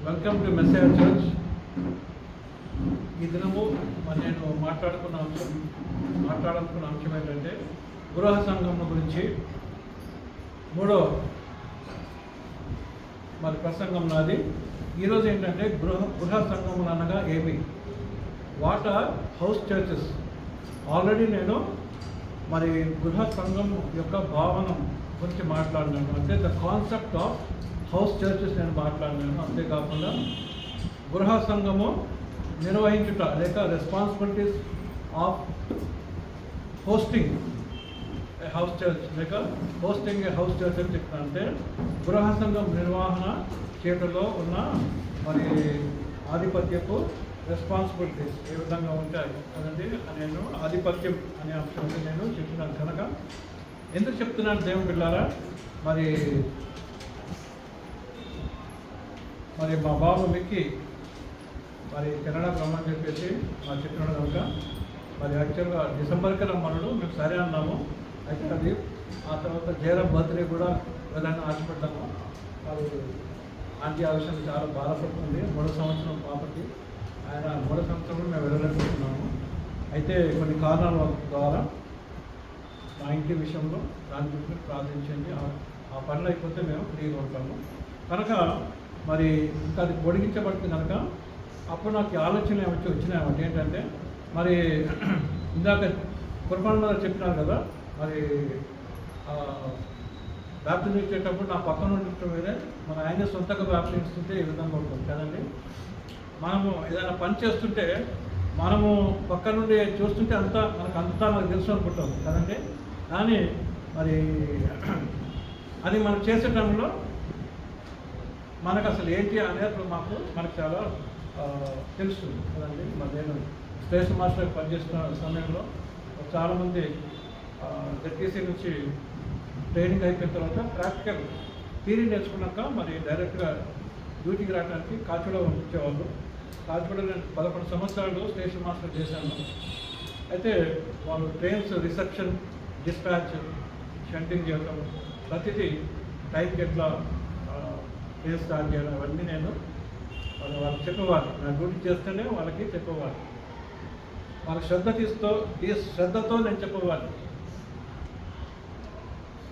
Welcome to మెస్సైయా church. ఈ దినము నేను మాట్లాడుకున్న అంశం ఏంటంటే గృహ సంఘం గురించి మూడో ప్రసంగం నాది. ఈరోజు ఏంటంటే గృహ సంఘములు అనగా ఏమి, what are house churches. Already నేను గృహ సంఘం యొక్క భావన గురించి మాట్లాడినాను, అంటే the concept of house churches నేను మాట్లాడినాను. అంతేకాకుండా గృహ సంఘము నిర్వహించుట లేక responsibilities of hosting a house church లేక హోస్టింగ్ ఏ హౌస్ చర్చ్ అని చెప్తాను. అంటే గృహ సంఘం నిర్వహణ చేయటంలో ఉన్న ఆధిపత్యపు రెస్పాన్సిబిలిటీస్ ఏ విధంగా ఉంటాయి అదండి. నేను ఆధిపత్యం అనే అంశం నేను చెప్తున్నాను కనుక ఎందుకు చెప్తున్నాను దేవుని బిడ్డలారా, మా బాబు మిక్కి కెనడా రమ్మని చెప్పేసి చెప్పినాడు కనుక యాక్చువల్గా డిసెంబర్కి రమ్మన్నాడు. మేము సరే అన్నాము. అయితే అది ఆ తర్వాత జయరాం బర్త్డే కూడా వెళ్ళాలని ఆశపడ్డాము. అది ఆంటీ ఆ విషయం చాలా బాధపడుతుంది. 3వ సంవత్సరం పాపకి ఆయన 3వ సంవత్సరంలో మేము వెళ్ళాలనుకుంటున్నాము. అయితే కొన్ని కారణాల ద్వారా మా ఇంటి విషయంలో దాని గురించి ప్రార్థించండి. ఆ పనులు అయిపోతే మేము ఫ్రీగా ఉంటాము కనుక ఇంకా అది పొడిగించబడుతుంది కనుక అప్పుడు నాకు ఆలోచన వచ్చినాయి ఏంటంటే ఇందాక కుర్బాన్ చెప్పినారు కదా, వ్యాప్తిని ఇచ్చేటప్పుడు నా పక్కన ఉండటం వేరే, ఆయన సొంతగా వ్యాప్తి ఇస్తుంటే ఈ విధంగా ఉంటుంది కదండి. మనము ఏదైనా పని చేస్తుంటే మనము పక్క నుండి చూస్తుంటే మనకు తెలుసు అనుకుంటాం కదండి. కానీ అది మనం చేసే టైంలో మనకు అసలు ఏంటి అనేది మనకు చాలా తెలుస్తుంది కదండి. నేను స్టేషన్ మాస్టర్ పనిచేస్తున్న సమయంలో చాలామంది జెడ్టీసీ నుంచి ట్రైనింగ్ అయిపోయిన తర్వాత ప్రాక్టికల్ థియరీ నేర్చుకున్నాక డైరెక్ట్గా డ్యూటీకి రావడానికి కాచిగూడ పంపించేవాళ్ళు. కాచిగూడ నేను 11 సంవత్సరాలు స్టేషన్ మాస్టర్ చేశాను. అయితే వాళ్ళు ట్రైన్స్ రిసెప్షన్, డిస్పాచ్, షంటింగ్ చేయడం, ప్రతిదీ టైంకి ఎట్లా ట్రైన్ స్టార్ట్ చేయడం అవన్నీ నేను వాళ్ళకి చెప్పేవాళ్ళు. నా డ్యూటీ చేస్తేనే వాళ్ళకి చెప్పేవాళ్ళు. వాళ్ళకి శ్రద్ధతో నేను చెప్పేవాళ్ళు.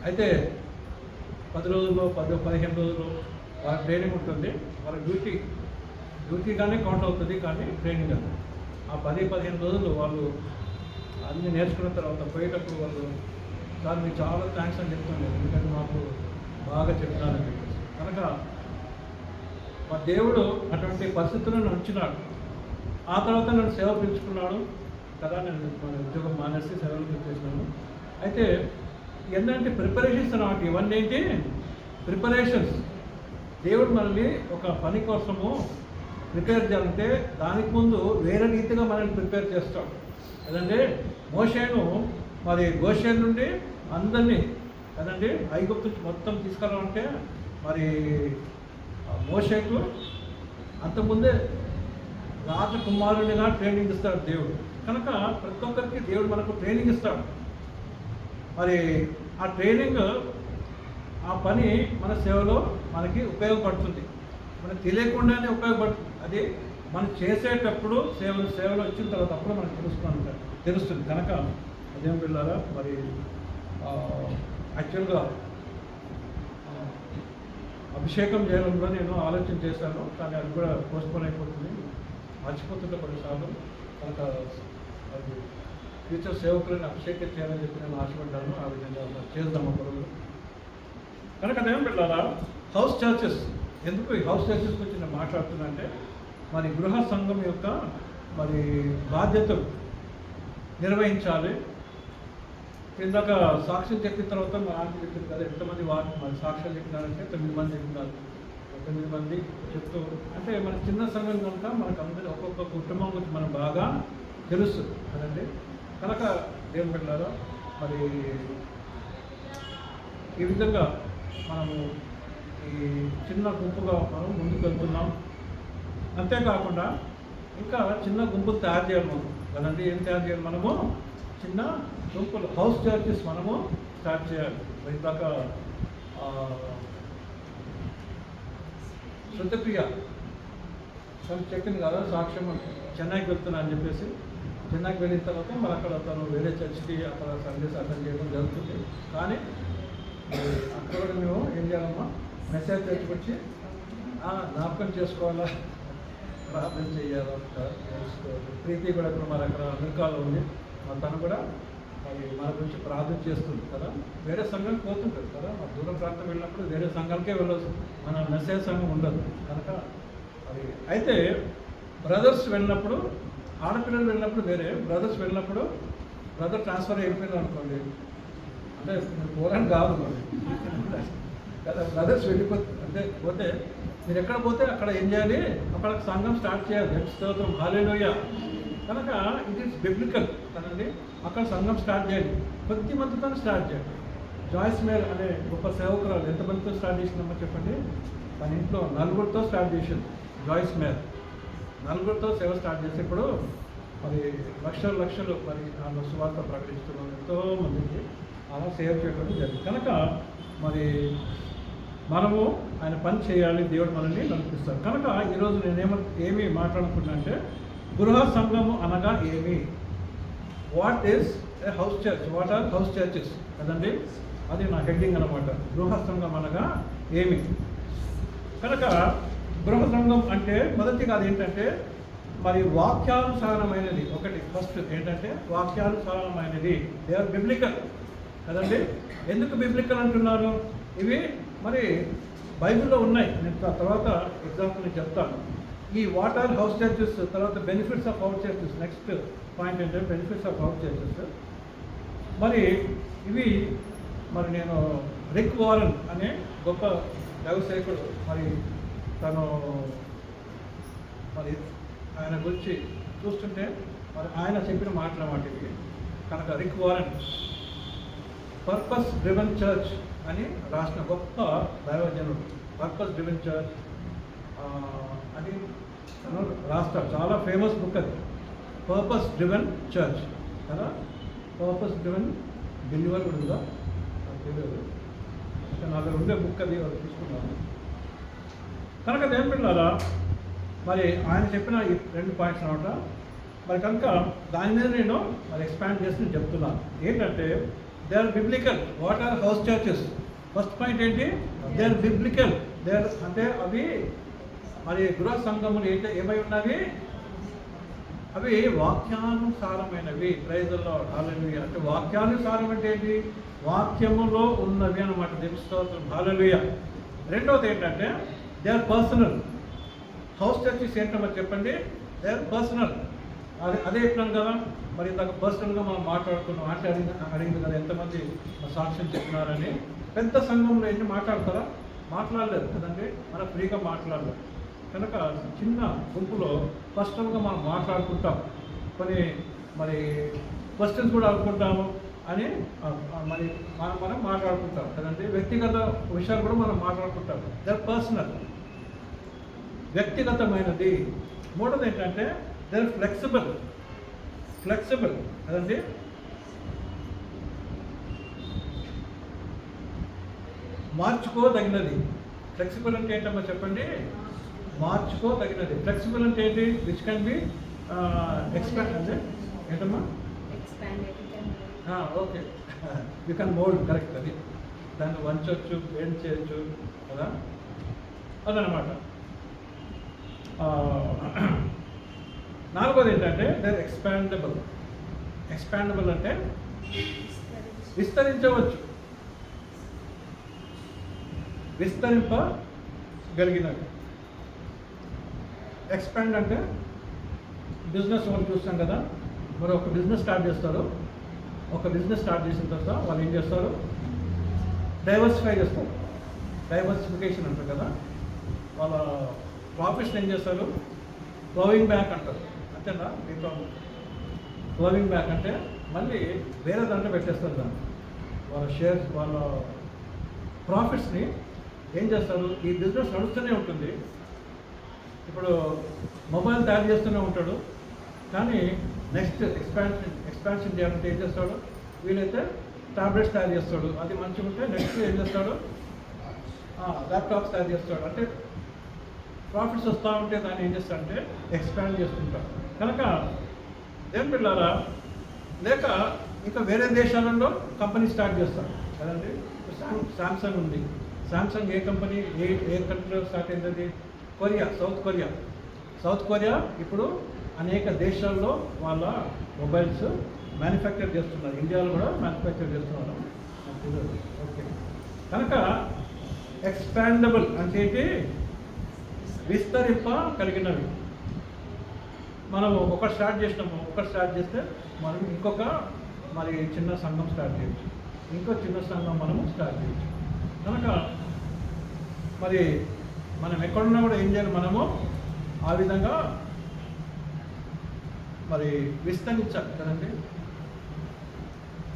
అయితే 10 రోజుల్లో 15 రోజులు వాళ్ళ ట్రైనింగ్ ఉంటుంది. వాళ్ళ డ్యూటీగానే కౌంట్ అవుతుంది, కానీ ట్రైనింగ్ అది. ఆ 10-15 రోజులు వాళ్ళు అన్నీ నేర్చుకున్న తర్వాత పోయేటప్పుడు వాళ్ళు సార్ మీకు చాలా థ్యాంక్స్ అని చెప్తున్నాను, ఎందుకంటే మాకు బాగా చెప్తున్నారని చెప్పేసి. కనుక మా దేవుడు అటువంటి పరిస్థితులను ఉంచినాడు. ఆ తర్వాత నన్ను సేవ పిలుచుకున్నాడు కదా. నేను ఉద్యోగం మానేసి సేవలు పిలిచేసినాను. అయితే ఏంటంటే ప్రిపరేషన్స్ అన్నమాట. ఇవన్నీ ఏంటి ప్రిపరేషన్స్. దేవుడు మనల్ని ఒక పని కోసము ప్రిపేర్ చేయాలంటే దానికి ముందు వేరే రీతిగా మనల్ని ప్రిపేర్ చేస్తాడు కదండి. మోషేను గోషేన్ నుండి అందరినీ కదండి ఐగుప్తు మొత్తం తీసుకురావాలంటే మోషేకు అంతకుముందే రాజకుమారునిగా ట్రైనింగ్ ఇస్తాడు దేవుడు. కనుక ప్రతి ఒక్కరికి దేవుడు మనకు ట్రైనింగ్ ఇస్తాడు. ఆ ట్రైనింగ్ ఆ పని మన సేవలో మనకి ఉపయోగపడుతుంది. మనకు తెలియకుండానే ఉపయోగపడుతుంది. అది మనం చేసేటప్పుడు సేవలో వచ్చిన తర్వాత అప్పుడు మనకు తెలుస్తుంది కనుక అదేం వెళ్ళారా. యాక్చువల్గా అభిషేకం చేయడం కూడా నేను ఆలోచన చేశాను, కానీ అది కూడా పోస్ట్పోన్ అయిపోతుంది, మర్చిపోతుంటే కొన్నిసార్లు. కనుక అది ఫ్యూచర్ సేవకులను అభిషేకం చేయాలని చెప్పి నేను ఆశపడ్డాను. ఆ విధంగా చేద్దాం ఒకరోజు. కనుక అదేం వెళ్ళారా హౌస్ చర్చెస్. ఎందుకు ఈ హౌస్ చర్చెస్ గురించి నేను మాట్లాడుతున్నా అంటే గృహ సంఘం యొక్క బాధ్యతలు నిర్వహించాలి. ఇందాక సాక్ష్యం చెప్పిన తర్వాత మా ఆంటీ చెప్పింది కదా, ఎంతమంది సాక్ష్యాలు చెప్పినారంటే 9 మంది చెప్పినారు. 9 మంది చెప్తూ అంటే మన చిన్న సంఘం కనుక మనకు అందరూ ఒక్కొక్క కుటుంబం గురించి మనం బాగా తెలుసు కదండి. కనుక ఏం పెట్టారో ఈ విధంగా మనము ఈ చిన్న గుంపుగా మనం ముందుకు వెళ్తున్నాం. అంతేకాకుండా ఇంకా చిన్న గుంపులు తయారు చేయాలి మనం కదండి. ఏం తయారు చేయాలి మనము? చిన్న గుంపులు హౌస్ చర్చెస్ మనము స్టార్ట్ చేయాలి. ఇందాక శుద్ధప్రియ తను చెప్పింది కదా సాక్ష్యం చెన్నైకి వెళ్తున్నా అని చెప్పేసి. చెన్నైకి వెళ్ళిన తర్వాత మరి అక్కడ తను వేరే చర్చ్కి అక్కడ సండేస్ అటెండ్ చేయడం జరుగుతుంది. కానీ అక్కడ కూడా మేము ఏం చేయాలమ్మా, మెసేజ్ చర్చ్కి వచ్చి జ్ఞాపకం చేసుకోవాలా, ప్రార్థన చేయాలి. ప్రీతి కూడా ఇప్పుడు మరి అక్కడ అమెరికాలో ఉంది, తను కూడా మరి మన గురించి ప్రార్థన చేస్తుంది కదా. వేరే సంఘానికి పోతుంటుంది కదా, మన దూరం ప్రాంతం వెళ్ళినప్పుడు వేరే సంఘాలకే వెళ్ళొచ్చు, మన మెసేజ్ సంఘం ఉండదు కనుక అది. అయితే బ్రదర్స్ వెళ్ళినప్పుడు, ఆడపిల్లలు వెళ్ళినప్పుడు వేరే, బ్రదర్స్ వెళ్ళినప్పుడు బ్రదర్ ట్రాన్స్ఫర్ అయిపోయింది అనుకోండి, అంటే పోరాని కాదు మరి కదా. బ్రదర్స్ అంటే పోతే మీరు ఎక్కడ పోతే అక్కడ ఏం చేయాలి, అక్కడ సంఘం స్టార్ట్ చేయాలి. స్తోత్రం, హల్లెలూయా. కనుక ఇట్ ఈస్ బిబ్లికల్ కదండి. అక్కడ సంఘం స్టార్ట్ చేయాలి, కొద్ది మందితో స్టార్ట్ చేయాలి. జాయిస్ మేర్ అనే గొప్ప సేవకురాలు ఎంతమందితో స్టార్ట్ చేసిందమ్మా చెప్పండి? తన ఇంట్లో 4 స్టార్ట్ చేసింది. జాయిస్ మేర్ 4 సేవ స్టార్ట్ చేసేప్పుడు మరి లక్షలు మరి ఆమె సువార్త ప్రకటిస్తున్నాం, ఎంతోమందికి అలా సేవ చేయడం జరిగింది. కనుక మరి మనము ఆయన పని చేయాలి, దేవుడు మనల్ని నడిపిస్తారు. కనుక ఈరోజు నేనేమో ఏమి మాట్లాడుకుంటున్నా అంటే, గృహ సంఘము అనగా ఏమి? What is a house church? What are house churches కదండి, అది నా హెడ్డింగ్ అనమాట. గృహ సంఘం అనగా ఏమి? కనుక గృహ సంఘం అంటే మొదటిగా అది ఏంటంటే మరి వాక్యానుసారమైనది. ఒకటి ఫస్ట్ ఏంటంటే వాక్యానుసారమైనది, దే ఆర్ బిబ్లికల్ కదండి. ఎందుకు బిబ్లికల్ అంటున్నారు? ఇవి మరి బైబిల్లో ఉన్నాయి. నేను తర్వాత ఎగ్జాంపుల్ నేను చెప్తాను. ఈ వాట్ ఆర్ హౌస్ చర్చెస్, తర్వాత benefits of house churches. Next point ఏంటంటే బెనిఫిట్స్ ఆఫ్ హౌస్ చర్చెస్. మరి ఇవి మరి నేను రిక్ వారన్ అనే గొప్ప వ్యవసాయకుడు, మరి తను మరి ఆయన గురించి చూస్తుంటే మరి ఆయన చెప్పిన మాటల మాట ఇవి. కనుక రిక్ వారన్ పర్పస్ డ్రివెన్ చర్చ్ అని రాసిన గొప్ప దైవజనుడు. పర్పస్ డ్రివెన్ చర్చ్ అని తను రాస్తాడు. చాలా ఫేమస్ బుక్ అది, పర్పస్ డ్రివెన్ చర్చ్ కదా. పర్పస్ డ్రివెన్ బిలీవర్ ఉందా తెలియదు, నాకు ఉండే బుక్ అది తీసుకున్నాను. కనుక దేని పిల్లరా మరి ఆయన చెప్పిన ఈ 2 పాయింట్స్ అనమాట. మరి కనుక దాని మీద నేను మరి ఎక్స్పాండ్ చేసి నేను చెప్తున్నాను. ఏంటంటే they are biblical. What are house churches? First point ఏంటి? They are biblical. They are అంటే అవి మరి గృహ సంఘములు ఏమై ఉన్నవి? అవి వాక్యానుసారమైనవి. Praise the Lord, hallelujah. అంటే వాక్యానుసారం అంటే ఏంటి? వాక్యములో ఉన్నవి అన్నమాట. దేవుని స్తోత్రం, హల్లెలూయా. రెండవది ఏంటంటే they are personal. House churches ఏంటో చెప్పండి? They are personal. అదే చెప్పినాను కదా, మరి ఇందాక పర్సనల్గా మనం మాట్లాడుకున్నాం. అంటే అడిగింది కదా ఎంతమంది సాక్ష్యం చెప్పినారని. పెద్ద సంఘంలో ఏంటి మాట్లాడతారా? మాట్లాడలేదు కదండి, మనం ఫ్రీగా మాట్లాడలేదు. కనుక చిన్న గుంపులో పర్సనల్గా మనం మాట్లాడుకుంటాం, కొన్ని మరి క్వశ్చన్స్ కూడా అనుకుంటాము అని మరి మనం మాట్లాడుకుంటాం కదండి. వ్యక్తిగత విషయాలు కూడా మనం మాట్లాడుకుంటాం. దే ఆర్ పర్సనల్, వ్యక్తిగతమైనది. మూడోది ఏంటంటే దే ఆర్ ఫ్లెక్సిబుల్. ఫ్లెక్సిబుల్ కదండి. మార్చుకోదగినది. ఫ్లెక్సిబుల్ అంటే ఏంటమ్మా చెప్పండి? మార్చుకోదగినది. ఫ్లెక్సిబుల్ అంటే ఏంటి? విచ్ కెన్ బి ఎక్స్పాండ్ అంటే ఏంటమ్మా? Okay, you can mould. Correct, అది దాన్ని వంచవచ్చు, బెండ్ చేయొచ్చు కదా, అదనమాట. నాలుగోది ఏంటంటే దే ఎక్స్పాండబుల్. ఎక్స్పాండబుల్ అంటే విస్తరించవచ్చు, విస్తరింపగలిగినవి. ఎక్స్పాండ్ అంటే బిజినెస్ వాళ్ళు చూస్తాం కదా, మరి ఒక బిజినెస్ స్టార్ట్ చేస్తారు. ఒక బిజినెస్ స్టార్ట్ చేసిన తర్వాత వాళ్ళు ఏం చేస్తారు? డైవర్సిఫై చేస్తారు. డైవర్సిఫికేషన్ అంటారు కదా. వాళ్ళ ప్రాఫిట్స్ ఏం చేస్తారు? ప్లవింగ్ బ్యాక్ అంటారు. అంతేనా? మీతో ప్లవింగ్ బ్యాక్ అంటే మళ్ళీ వేరే దాంట్లో పెట్టేస్తారు దాన్ని. వాళ్ళ షేర్స్, వాళ్ళ ప్రాఫిట్స్ని ఏం చేస్తారు? ఈ బిజినెస్ నడుస్తూనే ఉంటుంది. ఇప్పుడు మొబైల్ తయారు చేస్తూనే ఉంటాడు, కానీ నెక్స్ట్ ఎక్స్పాన్షన్ చేయాలంటే ఏం చేస్తాడు? వీలైతే టాబ్లెట్స్ తయారు చేస్తాడు, అది మంచిగా ఉంటే నెక్స్ట్ ఏం చేస్తాడు? ల్యాప్టాప్స్ తయారు చేస్తాడు. అంటే ప్రాఫిట్స్ వస్తూ ఉంటే దాన్ని ఏం చేస్తారంటే ఎక్స్పాండ్ చేస్తుంటారు. కనుక ఏం పిల్లారా, లేక ఇంకా వేరే దేశాలలో కంపెనీ స్టార్ట్ చేస్తారు కదండి. శాంసంగ్ ఉంది. శాంసంగ్ ఏ కంపెనీ ఏ కంట్రీలో స్టార్ట్ అయింది? కొరియా, సౌత్ కొరియా ఇప్పుడు అనేక దేశాల్లో వాళ్ళ మొబైల్స్ మ్యానుఫ్యాక్చర్ చేస్తున్నారు. ఇండియాలో కూడా మ్యానుఫ్యాక్చర్ చేస్తున్నారు. ఓకే, కనుక ఎక్స్పాండబుల్ అంటే ఏంటి? విస్తరింప కలిగినవి. మనం ఒకటి స్టార్ట్ చేస్తే మనం ఇంకొక మరి చిన్న సంఘం స్టార్ట్ చేయొచ్చు, ఇంకో చిన్న సంఘం మనము స్టార్ట్ చేయొచ్చు. కనుక మరి మనం ఎక్కడున్నా కూడా ఏం చేయాలి? మనము ఆ విధంగా మరి విస్తరించాలి కదండి.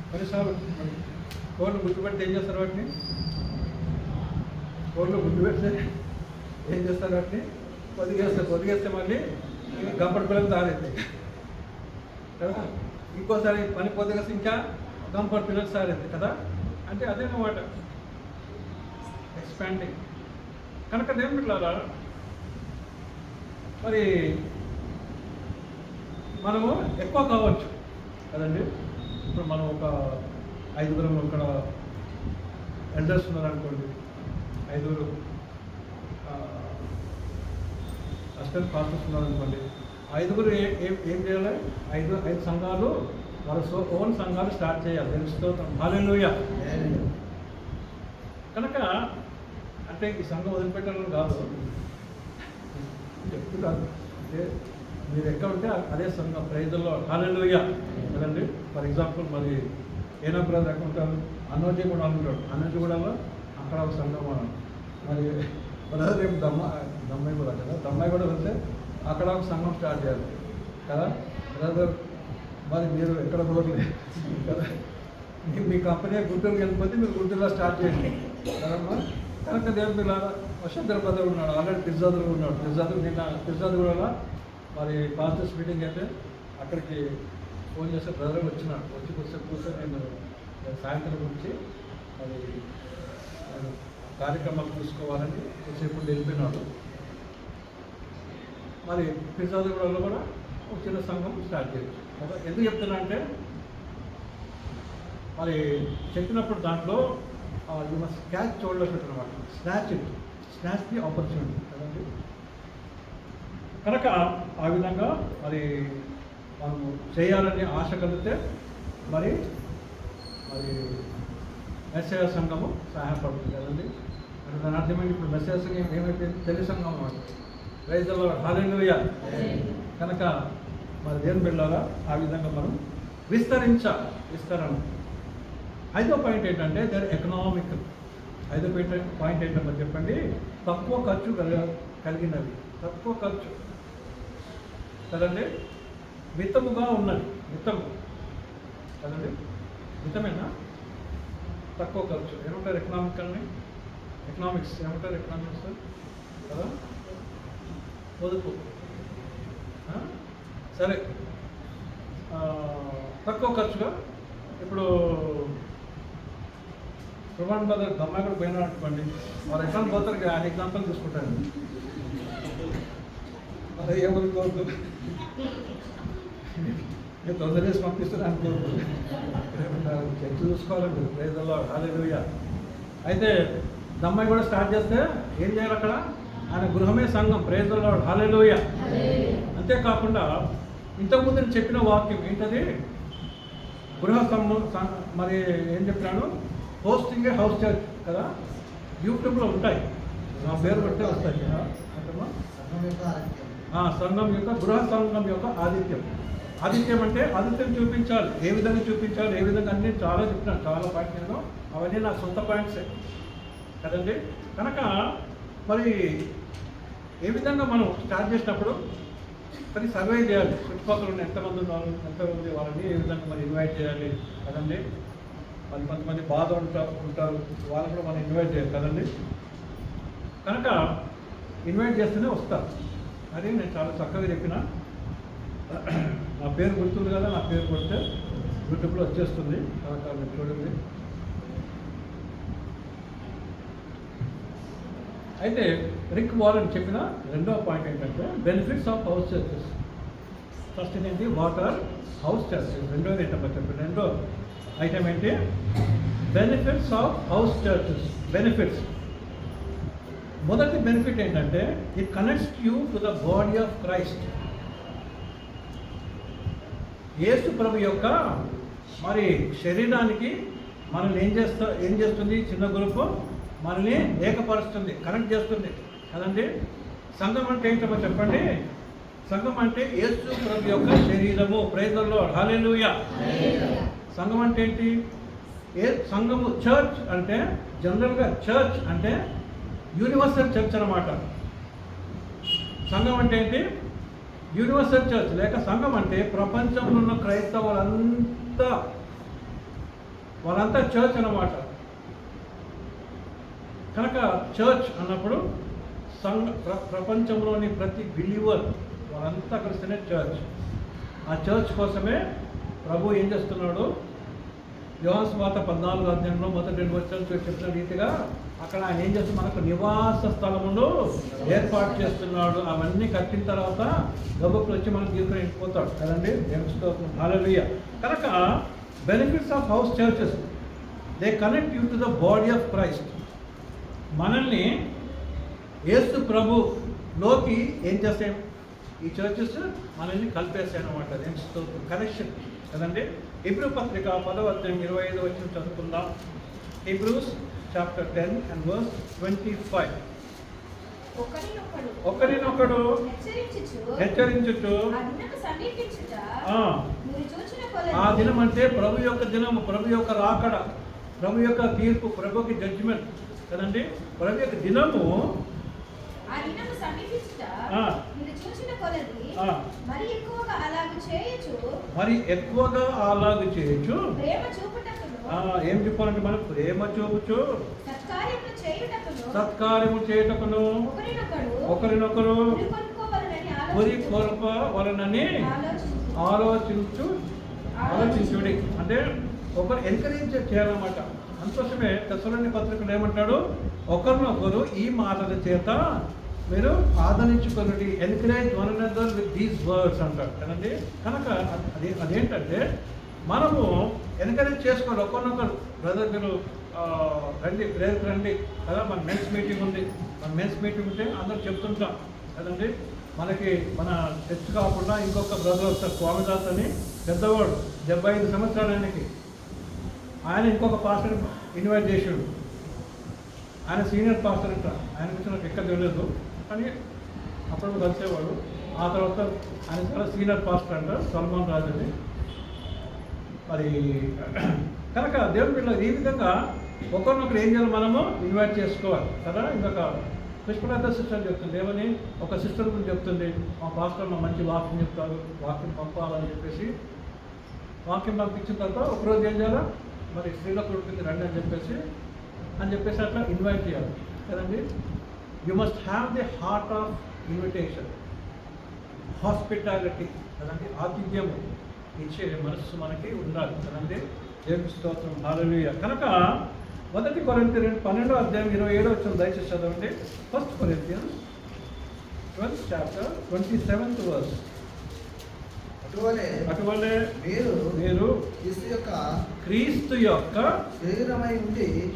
కొన్నిసార్లు కోళ్ళు గుడ్డు పెడితే ఏం చేస్తారు? వాటిని కోళ్ళు గుడ్డు పెడితే ఏం చేస్తారు? వాటిని పొదిగేస్తే మళ్ళీ గంపడి పిల్లలు తారేస్తాయి కదా. ఇంకోసారి పని పొదిగేస్తే ఇంకా గంపడి పిల్లలు తారేస్తాయి కదా. అంటే అదేనమాట ఎక్స్పాండింగ్. కనుక దేవుళ్ళారా, మరి మనము ఎక్కువ కావచ్చు కదండి. ఇప్పుడు మనం ఒక 5 ఇక్కడ ఎల్డర్స్ ఉన్నారనుకోండి, 5 అసిస్టెంట్ పాస్టర్స్ ఉన్నారనుకోండి, 5 ఏం చేయాలి? 5 సంఘాలు వాళ్ళ ఓన్ సంఘాలు స్టార్ట్ చేయాలి. తెలుస్తోతాం. హల్లెలూయా. కనుక అంటే ఈ సంఘం వదిలిపెట్టాలని కాదు చెప్తున్నాను. అంటే మీరు ఎక్కడ ఉంటే అదే సంఘం. ప్రైజుల్లో హల్లెలూయా కదండి. ఫర్ ఎగ్జాంపుల్ మరి ఏనా బ్రదర్ ఎక్కడ ఉంటారు? అన్నోజీ కూడా ఉంటాడు. అన్నోజీ కూడా అక్కడ ఒక సంఘం. మరి బ్రదర్ రేపు దమ్మాయి కూడా కదా, దమ్మాయి కూడా వెళ్తే అక్కడ ఒక సంఘం స్టార్ట్ చేయాలి కదా. బ్రదర్ మరి మీరు ఎక్కడ పోలేదు కదా. మీ కంపెనీ గుంటూరుకి వెళ్ళిపోతే మీరు గుంటూరులో స్టార్ట్ చేయండి కదమ్మా. కనుక దేవుడు పిల్లల వశంకర బ్రదర్ ఉన్నాడు, ఆల్రెడీ పిజ్జాదులు ఉన్నాడు. పిజ్జాదు కూడా మరి పాస్టర్స్ మీటింగ్ అయితే అక్కడికి ఫోన్ చేస్తే బ్రదర్ వచ్చినాడు. వచ్చి కూర్చొని నేను సాయంత్రం గురించి మరి కార్యక్రమాలు చూసుకోవాలని కొద్దిసేపు వెళ్ళిపోయినాడు. మరి పిజ్జాదుగూడలో కూడా ఒక చిన్న సంఘం స్టార్ట్ చేయొచ్చు. ఎందుకు చెప్తున్నా అంటే మరి చెప్పినప్పుడు దాంట్లో యూ మస్ట్ క్యాచ్ చూడలేదు అనమాట. స్నాచ్ ది ఆపర్చునిటీ కదండి. కనుక ఆ విధంగా మరి మనము చేయాలని ఆశ కలిగితే మరి మెస్సేజ్ సంఘము సహాయపడుతుంది కదండి. అంటే దాని అర్థమైంది. ఇప్పుడు మెస్సేజ్ సంఘం ఏమైపోయింది? తెలుగు సంఘం అన్నమాట. Praise the Lord. హల్లెలూయా. కనుక మరి దేవుని బిడ్డలారా ఆ విధంగా మనం విస్తరణ. 5వ పాయింట్ ఏంటంటే దర్ ఎకనామిక్. 5వ పాయింట్ ఏంటంటే చెప్పండి, తక్కువ ఖర్చు కలిగినవి. తక్కువ ఖర్చు కదండి. మితముగా ఉన్నది. మితము కదండి. మితమేనా? తక్కువ ఖర్చు ఏమంటారు? ఎకనామిక్స్ ఏమంటారు? ఎకనామిక్స్ కదా. పొదుపు. సరే, తక్కువ ఖర్చుగా. ఇప్పుడు ప్రమాణ్ బ్రదర్ దమ్మాయి కూడా పోయినా అనుకోండి, వాళ్ళు ఎట్లా పోతారు? ఆ ఎగ్జాంపుల్ తీసుకుంటారు. అదే ఏమనుకోవద్దు, నేను తొందరగా పంపిస్తాను అనుకోవద్దు. చెక్ చూసుకోవాలండి. Praise the Lord. హల్లెలూయా. అయితే దమ్మాయి కూడా స్టార్ట్ చేస్తే ఏం చేయాలి? అక్కడ ఆయన గృహమే సంఘం. Praise the Lord. హల్లెలూయా. అంతేకాకుండా ఇంతకుముందు నేను చెప్పిన వాక్యం ఏంటది? గృహ సంఘం. మరి ఏం చెప్పినాను? హోస్టింగ్ ఏ హౌస్ చర్చ్ కదా. యూట్యూబ్లో ఉంటాయి, నా పేరు బట్టే వస్తాయి కదా. సంఘం యొక్క గృహ సంఘం యొక్క ఆదిత్యం అంటే ఆదిత్యం చూపించాలి. ఏ విధంగా చూపించాలి, ఏ విధంగా అన్నీ చాలా చెప్తున్నాను. చాలా పాయింట్స్ నేను అవన్నీ నా సొంత పాయింట్సే కదండి. కనుక మరి ఏ విధంగా మనం స్టార్ట్ చేసినప్పుడు మరి సర్వే చేయాలి. చుట్టుపక్కల ఉన్న ఎంతమంది ఉన్నారు, ఎంతమంది వాళ్ళని ఏ విధంగా మరి ఇన్వైట్ చేయాలి కదండి. మరి కొంతమంది బాధ ఉంటారు, వాళ్ళు కూడా మనం ఇన్వైట్ చేయాలి కదండి. కనుక ఇన్వైట్ చేస్తేనే వస్తారు. అది నేను చాలా చక్కగా చెప్పిన. నా పేరు గుర్తుంది కదా, నా పేరు కొడితే యూట్యూబ్లో వచ్చేస్తుంది. కనుక మీరు చూడండి. అయితే రిక్ వారన్ చెప్పిన రెండవ పాయింట్ ఏంటంటే benefits of house churches. First ఏంటి? What are house churches. రెండోది ఏంటమ్మా చెప్పండి? రెండో ఐటమ్ ఏంటి? Benefits of house churches. Benefits. మొదటి బెనిఫిట్ ఏంటంటే it connects you to the body of Christ. యేసు ప్రభు యొక్క మరి శరీరానికి మనల్ని ఏం చేస్తుంది? చిన్న గ్రూపు మనల్ని ఏకపరుస్తుంది, కనెక్ట్ చేస్తుంది కదండి. సంఘం అంటే ఏంటో చెప్పండి? సంఘం అంటే యేసు ప్రభు యొక్క శరీరము. ప్రైజ్ ది లార్డ్, హల్లెలూయా. సంఘం అంటే ఏంటి? సంఘము చర్చ్ అంటే జనరల్గా చర్చ్ అంటే యూనివర్సల్ చర్చ్ అన్నమాట. సంఘం అంటే ఏంటి? Universal church. లేక సంఘం అంటే ప్రపంచంలో ఉన్న వాళ్ళంతా చర్చ్ అన్నమాట. కనుక చర్చ్ అన్నప్పుడు ప్రపంచంలోని ప్రతి బిలీవర్ వాళ్ళంతా కలిస్తేనే చర్చ్. ఆ చర్చ్ కోసమే ప్రభు ఏం చేస్తున్నాడు? యోహాను సువార్త 14వ అధ్యాయంలో మొదటి 2 వచనాలు చెప్పిన రీతిగా అక్కడ ఆయన ఏం చేస్తున్నారు? మనకు నివాస స్థలములు ఏర్పాటు చేస్తున్నాడు. అవన్నీ కట్టిన తర్వాత గబుక్కులు వచ్చి మనకు తీసుకుని వెళ్ళిపోతాడు కదండి. హల్లెలూయా. కనుక benefits of house churches, they connect you to the body of Christ. మనల్ని యేసు ప్రభులోకి ఏం చేస్తాయి? ఈ చర్చెస్ మనల్ని కలిపేస్తాయి అన్నమాట. కనెక్షన్ కదండి. హెబ్రీ పత్రిక 10వ అధ్యాయం 25వ వచనం చదువుకుందాం. Hebrews chapter 10 and verse 25. ఒకరినొకడు హెచ్చరించుచు. ఆ దినం అంటే ప్రభు యొక్క దినము, ప్రభు యొక్క రాకడ, ప్రభు యొక్క తీర్పు, ప్రభుకి జడ్జిమెంట్ కదండి. ప్రభు యొక్క దినము మరి ఎక్కువగా అలాగు చేయొచ్చు. ఏం చెప్పాలంటే మనం ప్రేమ చూపుచు సత్కార్యము చేయుటకును ఒకరినొకరు కొనుక్కోవాలనని ఆలోచించుడి. అంటే ఒకరు ఎంకరేజ్ చేయాలన్నమాట. అందుకోసమే తెస్సలోని పత్రికలు ఏమంటాడు? ఒకరినొకరు ఈ మాటల చేత మీరు ఆదరించుకొనుడి. Encourage one another with these words అంటారు కదండి. కనుక అదేంటంటే మనము ఎన్కరేజ్ చేసుకోవాలి ఒకరినొకరు. బ్రదర్ మీరు రండి, ప్రేయర్కి రండి కదా, మన మెన్స్ మీటింగ్ ఉంది. మన మెన్స్ మీటింగ్ ఉంటే అందరూ చెప్తుంటాం కదండి. మనకి మన చర్చ్ కాకుండా ఇంకొక బ్రదర్ వస్తారు, స్వామిదాస్ అని, పెద్దవాడు, 75 సంవత్సరాలు ఆయనకి. ఆయన ఇంకొక పాస్టర్ ఇన్వైట్ చేసాడు. ఆయన సీనియర్ పాస్టర్ అంట. ఆయన గురించి నాకు ఎక్కడ తెలియదు, కానీ అప్పుడు కలిసేవాడు. ఆ తర్వాత ఆయన చాలా సీనియర్ పాస్టర్ అంట, సల్మాన్ రాజు అని. మరి కనుక దేవుని పిల్లలు ఈ విధంగా ఒకరినొకరు ఏం చేయాలి? మనము ఇన్వైట్ చేసుకోవాలి కదా. ఇంకొక పుష్పలత సిస్టర్ చెప్తుంది ఏమని? ఒక సిస్టర్ గురించి చెప్తుంది, మా పాస్టర్ మా మంచి వాక్యం చెప్తారు, వాక్యం పంపాలని చెప్పేసి. వాక్యం పంపించిన తర్వాత ఒకరోజు ఏం చేయాలి? మరి స్త్రీలకు ఉంటుంది రండి అని చెప్పేసి అట్లా ఇన్వైట్ చేయాలి కదండి. You must have the heart of invitation, hospitality కదండి. ఆతిథ్యము ఇచ్చే మనస్సు మనకి ఉండాలి కదండి. దేవుని స్తోత్రం, హల్లెలూయా. కనుక 1 కొరింథీయులు 12వ అధ్యాయం 27వ వచనం దయచేసి చదవండి. 1 కొరింథీయులు 12th chapter 27th verse. అటువలే మీరు క్రీస్తు యొక్క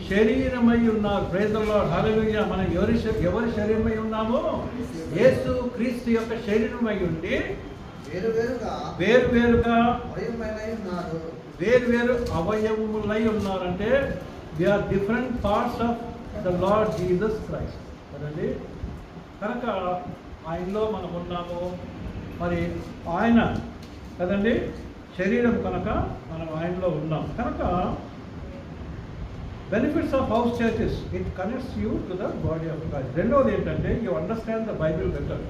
శరీరమై ఉన్నారు. Praise the Lord, hallelujah. మనం ఎవరి శరీరమై ఉన్నామో? యేసు క్రీస్తు యొక్క శరీరమై ఉండి వేరువేరుగా వేరువేరు అవయవములై ఉన్నారంటే we are different parts of the Lord Jesus Christ కదండి. కనుక ఆయనలో మనం ఉన్నాము. మరి ఆయన కదండి శరీరం, కనుక మనం ఆయనలో ఉన్నాం. కనుక benefits of house churches, it connects you to the body of Christ. రెండవది ఏంటంటే you understand the Bible better.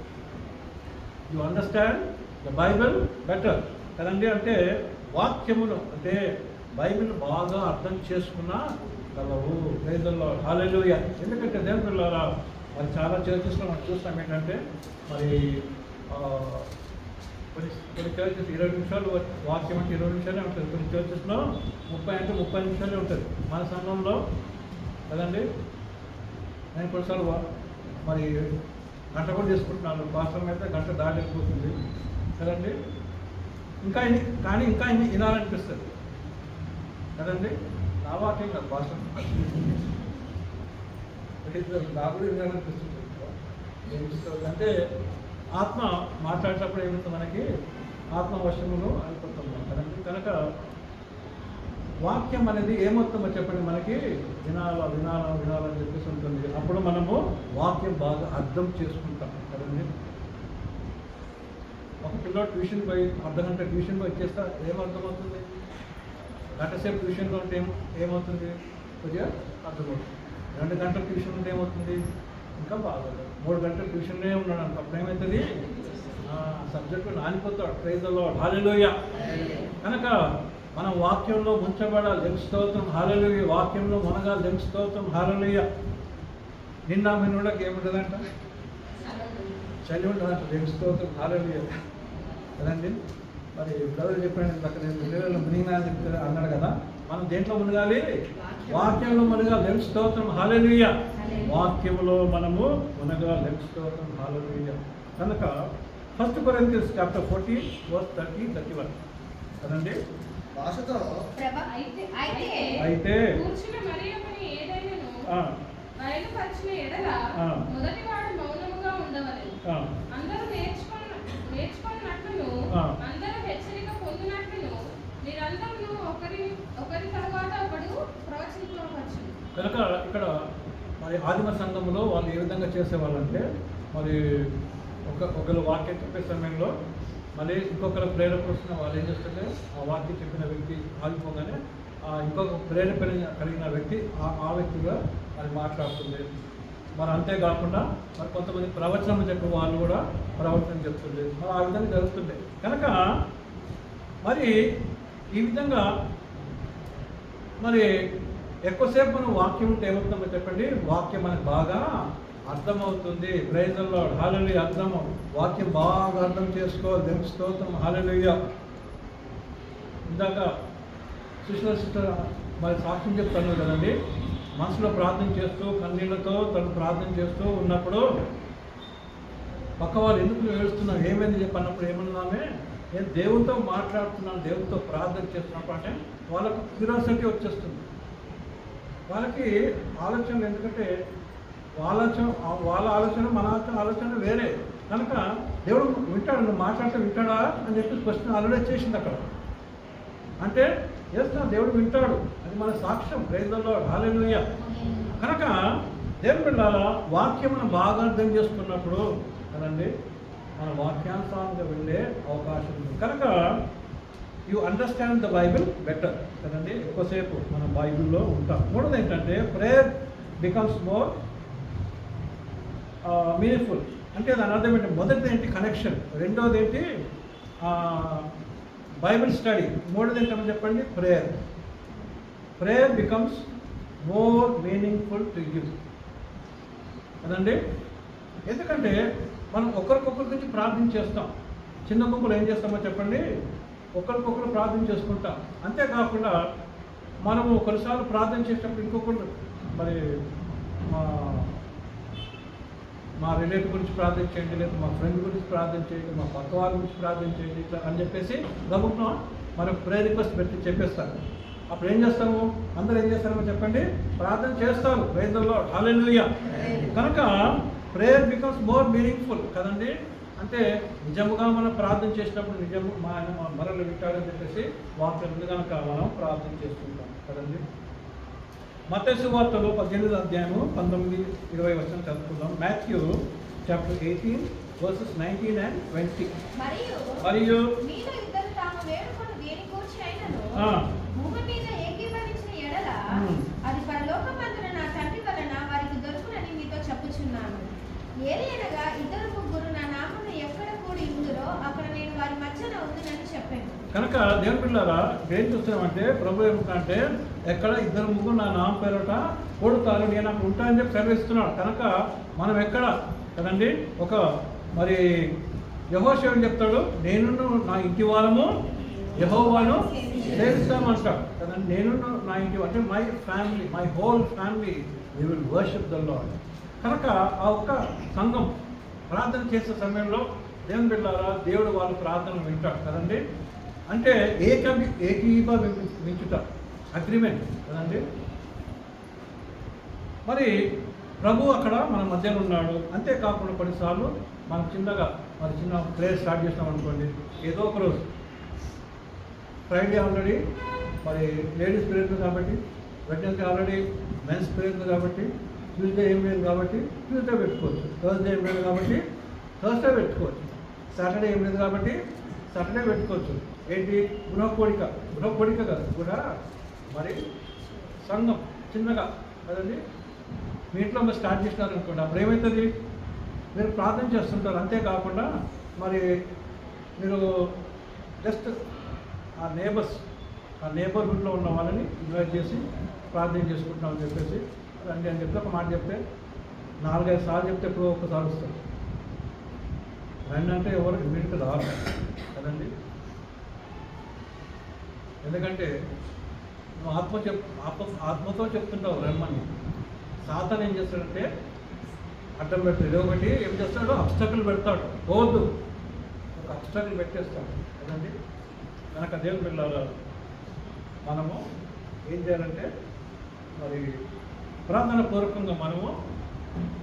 You understand the Bible better కదండి. అంటే వాక్యమును, అంటే బైబిల్ బాగా అర్థం చేసుకున్న గలవు. ప్రైజ్ ది లార్డ్, హల్లెలూయా. ఎందుకంటే దేవుని పిల్లలారా, మరి చాలా చర్చెస్లో మనం చూస్తాం ఏంటంటే మరి కొన్ని చర్చెస్ 20 నిమిషాలు వాక్యం అంటే 20 నిమిషాలే ఉంటుంది. కొన్ని చర్చెస్లో 30 అంటే 30 నిమిషాలే ఉంటుంది. మన సంఘంలో కదండి. నేను కొన్నిసార్లు మరి గంట కూడా చేసుకుంటున్నాను, పాస్టర్ అయితే గంట దాటిపోతుంది కదండి. కానీ ఇంకా ఇన్ని వినాలనిపిస్తుంది కదండి. నా వాక్యం కాదు పాస్టర్, నాకు కూడా వినాలనిపిస్తుంది. ఏమిస్తుంది అంటే ఆత్మ మాట్లాడేటప్పుడు ఏమిస్తుంది, మనకి ఆత్మవశములు అయిపోతున్నాం కదండి. కనుక వాక్యం అనేది ఏమవుతుందో చెప్పండి, మనకి వినాలని చెప్పేసి ఉంటుంది. అప్పుడు మనము వాక్యం బాగా అర్థం చేసుకుంటాం కదండి. ఒక పిల్లడు ట్యూషన్ పోయి అర్ధగంట ట్యూషన్ పోయి చేస్తా ఏమర్థమవుతుంది? గంట సేపు ట్యూషన్లో ఉంటే ఏమవుతుంది? కొద్దిగా అర్థమవుతుంది. 2 గంటల ట్యూషన్ ఉంటే ఏమవుతుంది? ఇంకా బాగోదు. 3 గంటల ట్యూషన్లే ఉన్నాడు అంట, అప్పుడు ఏమవుతుంది? Subject నానిపోతాడు. Praise the Lord, hallelujah. కనుక మనం వాక్యంలో ముంచబడాలి, లెంగ్ స్తోత్రం, హల్లెలూయా. వాక్యంలో మునగాలి, లెంగ్ స్తోత్రం, హల్లెలూయా. నిన్న మిన్నోడకి ఏముంటుందంట? చలి ఉంటుందంట, లెంగ్ స్తోత్రం, హల్లెలూయా కదండి. మరి బ్రదర్ చెప్పాను అక్కడ నేను మునిగినా అని చెప్తే అన్నాడు కదా. మనం దేంట్లో మునగాలి? వాక్యంలో మునగాలి, లెంగ్ స్తోత్రం, హల్లెలూయా. వాక్యంలో మనము మునగాలి, లెంగ్ స్తోత్రం, హల్లెలూయా. కనుక 1 కొరింథీయుస్ చాప్టర్ 14 వర్స్ 30-31 కదండి. అయితే బయలుపరిచిన ఎడల మొదటివాడు మౌనముగా ఉండవలెను. అందరూ నేర్చుకున్నట్లును అందరూ హెచ్చరిక పొందినట్లును మీరందరూ ఒకరి తర్వాత ఒకడు ప్రవచించవచ్చు. కనుక ఇక్కడ మరి ఆదిమ సంఘంలో వాళ్ళు ఏ విధంగా చేసేవాళ్ళంటే, మరి ఒకరు వాక్యం చెప్పే సమయంలో మళ్ళీ ఇంకొకరు ప్రేరేపణ వస్తున్న వాళ్ళు ఏం చేస్తుంటే, ఆ వాక్యం చెప్పిన వ్యక్తి ఆగిపోగానే ఇంకొక ప్రేరేపణ కలిగిన వ్యక్తి ఆ వ్యక్తిగా మరి మాట్లాడుతుంది. మరి అంతేకాకుండా మరి కొంతమంది ప్రవచనం చెప్పే వాళ్ళు కూడా ప్రవచనం చెప్తుంది. మరి ఆ విధంగా జరుగుతుంది. కనుక మరి ఈ విధంగా మరి ఎక్కువసేపు మనం వాక్యం ఉంటే ఏమవుతుందో చెప్పండి, వాక్యం మనకు బాగా అర్థమవుతుంది. ప్రైజ్ ది లార్డ్, హల్లెలూయా. అర్థము వాక్యం బాగా అర్థం చేసుకోవాలి, దేవుని స్తోత్రం, హల్లెలూయా. ఇందాక సిస్టర్ మరి సాక్ష్యం చెప్తాను కదండి. మనసులో ప్రార్థన చేస్తూ కన్నీళ్లతో తను ప్రార్థన చేస్తూ ఉన్నప్పుడు పక్క వాళ్ళు ఎందుకు ఏడుస్తున్నావు, ఏమైంది చెప్పి అన్నప్పుడు ఏమన్నామే, నేను దేవునితో మాట్లాడుతున్నాను, దేవునితో ప్రార్థన చేస్తున్నప్పుడు అంటే వాళ్ళకు క్యూరియాసిటీ వచ్చేస్తుంది. వాళ్ళకి ఆలోచనలు, ఎందుకంటే వాళ్ళ ఆలోచన మన ఆలోచన వేరే. కనుక దేవుడు వింటాడు, నువ్వు మాట్లాడితే వింటాడా అని చెప్పి క్వశ్చన్ ఆల్రెడీ చేసింది అక్కడ. అంటే చేస్తున్నా దేవుడు వింటాడు, అది మన సాక్ష్యం. Praise the Lord, hallelujah. కనుక దేవుని బిడ్డలారా, వాక్యం మనం బాగా అర్థం చేసుకున్నప్పుడు కదండి మన వాక్యానుసారంగా వెళ్ళే అవకాశం ఉంది. కనుక you understand the Bible better కదండి. ఎక్కువసేపు మనం బైబిల్లో ఉంటాం. మూడోది ఏంటంటే ప్రేయర్ బికమ్స్ మోర్ మీనింగ్ఫుల్. అంటే దాని అర్థం ఏంటి? మొదటిది ఏంటి? కనెక్షన్. రెండోది ఏంటి? Bible study. మూడోది ఏంటని చెప్పండి? Prayer. Prayer becomes more meaningful to you కదండి. ఎందుకంటే మనం ఒకరికొకరి గురించి ప్రార్థన చేస్తాం. చిన్న కుక్కలు ఏం చేస్తామో చెప్పండి, ఒకరికొకరు ప్రార్థన చేసుకుంటాం. అంతేకాకుండా మనము కొన్నిసార్లు ప్రార్థన చేసేటప్పుడు ఇంకొకరు మరి మా రిలేటివ్ గురించి ప్రార్థన చేయండి, లేదా మా ఫ్రెండ్ గురించి ప్రార్థన చేయండి, మా పక్క వాళ్ళ గురించి ప్రార్థన చేయండి ఇట్లా అని చెప్పేసి గబుక్నం మనకు ప్రేయర్ రిక్వెస్ట్ పెట్టి చెప్పేస్తారు. అప్పుడు ఏం చేస్తాము? అందరూ ఏం చేస్తారో చెప్పండి, ప్రార్థన చేస్తారు. Praise the Lord, hallelujah. కనుక ప్రేయర్ బికమ్స్ మోర్ మీనింగ్ఫుల్ కదండి. అంటే నిజముగా మనం ప్రార్థన చేసినప్పుడు నిజము మా ఆయన మరలు వింటాడని చెప్పేసి వాక్యం కనుక మనం ప్రార్థన చేసుకుంటాం కదండి. మత్తయి సువార్తలో 18వ అధ్యాయము 19-20 వచనం చదువుకుందాం. Matthew chapter 18 versus 19 and 20. మరియు అది పరలోకమందున నా తండ్రి వలన వారికి దొరుకునని మీతో చెప్పుచున్నాను. ఏలయనగా 2-3 నా నామమున ఎక్కడ కూడి ఉందురో అక్కడ నేను వారి మధ్యన ఉందునని చెప్పాను. కనుక దేవుని పిల్లలారా, ఏం చూస్తున్నామంటే ప్రభు ఏమిటంటే ఎక్కడ 2-3 నా నామ పేరట కూడుతారు, నేను అక్కడ ఉంటానని చెప్పి సెలవిస్తున్నాడు. కనుక మనం ఎక్కడ కదండి, ఒక మరి యెహోషువ చెప్తాడు, నేను నా ఇంటి వాళ్ళము యెహోవాను సేవిస్తామంటాడు కదండి. నేను నా ఇంటి అంటే my family, my whole family we will worship the Lord. కనుక ఆ ఒక్క సంఘం ప్రార్థన చేసే సమయంలో దేవుని బిడ్డలారా దేవుడు వాళ్ళ ప్రార్థన వింటాడు కదండి. అంటే ఏకీభవించుట అగ్రిమెంట్ కదండి. మరి ప్రభు అక్కడ మన మధ్యలో ఉన్నాడు. అంతేకాకుండా కొన్నిసార్లు మనం చిన్నగా చిన్న ప్రేయర్ స్టార్ట్ చేసినాం అనుకోండి, ఏదో ఒక రోజు ఫ్రైడే ఆల్రెడీ మరి లేడీస్ పీరియడ్ ఉంది కాబట్టి, వెడ్నెస్డే ఆల్రెడీ మెన్స్ పీరియడ్ ఉంది కాబట్టి, ట్యూస్డే ఏం లేదు కాబట్టి ట్యూస్డే పెట్టుకోవచ్చు, థర్స్డే ఏం లేదు కాబట్టి థర్స్డే పెట్టుకోవచ్చు, సాటర్డే ఏం లేదు కాబట్టి సాటర్డే పెట్టుకోవచ్చు. ఏంటి గృహకోడిక కాదు కూడా మరి సంఘం చిన్నగా కదండి. మీ ఇంట్లో మీరు స్టార్ట్ చేసినారు అనుకోండి, అప్పుడు ఏమవుతుంది, మీరు ప్రార్థన చేస్తుంటారు. అంతేకాకుండా మరి మీరు జస్ట్ ఆ నేబర్హుడ్లో ఉన్న వాళ్ళని ఇన్వైట్ చేసి ప్రార్థన చేసుకుంటున్నామని చెప్పేసి రండి అని చెప్పి ఒక మాట చెప్తే 4-5 సార్లు చెప్తే ఎప్పుడో ఒక్కసారి వస్తారు. రండి అంటే ఎవరు ఇమీడియట్గా రారు కదండి. ఎందుకంటే నువ్వు ఆత్మతో చెప్తుంటావు రమ్మని. సాతాను ఏం చేస్తాడంటే అడ్డం పెడతాడు. ఒకటి ఏం చేస్తాడు, అబ్స్టకల్ పెడతాడు, పోవద్దు, ఒక అబ్స్టకల్ పెట్టేస్తాడు కదండి. కనుక దేవుని బిడ్డలారా మనము ఏం చేయాలంటే మరి ప్రార్థన పూర్వకంగా మనము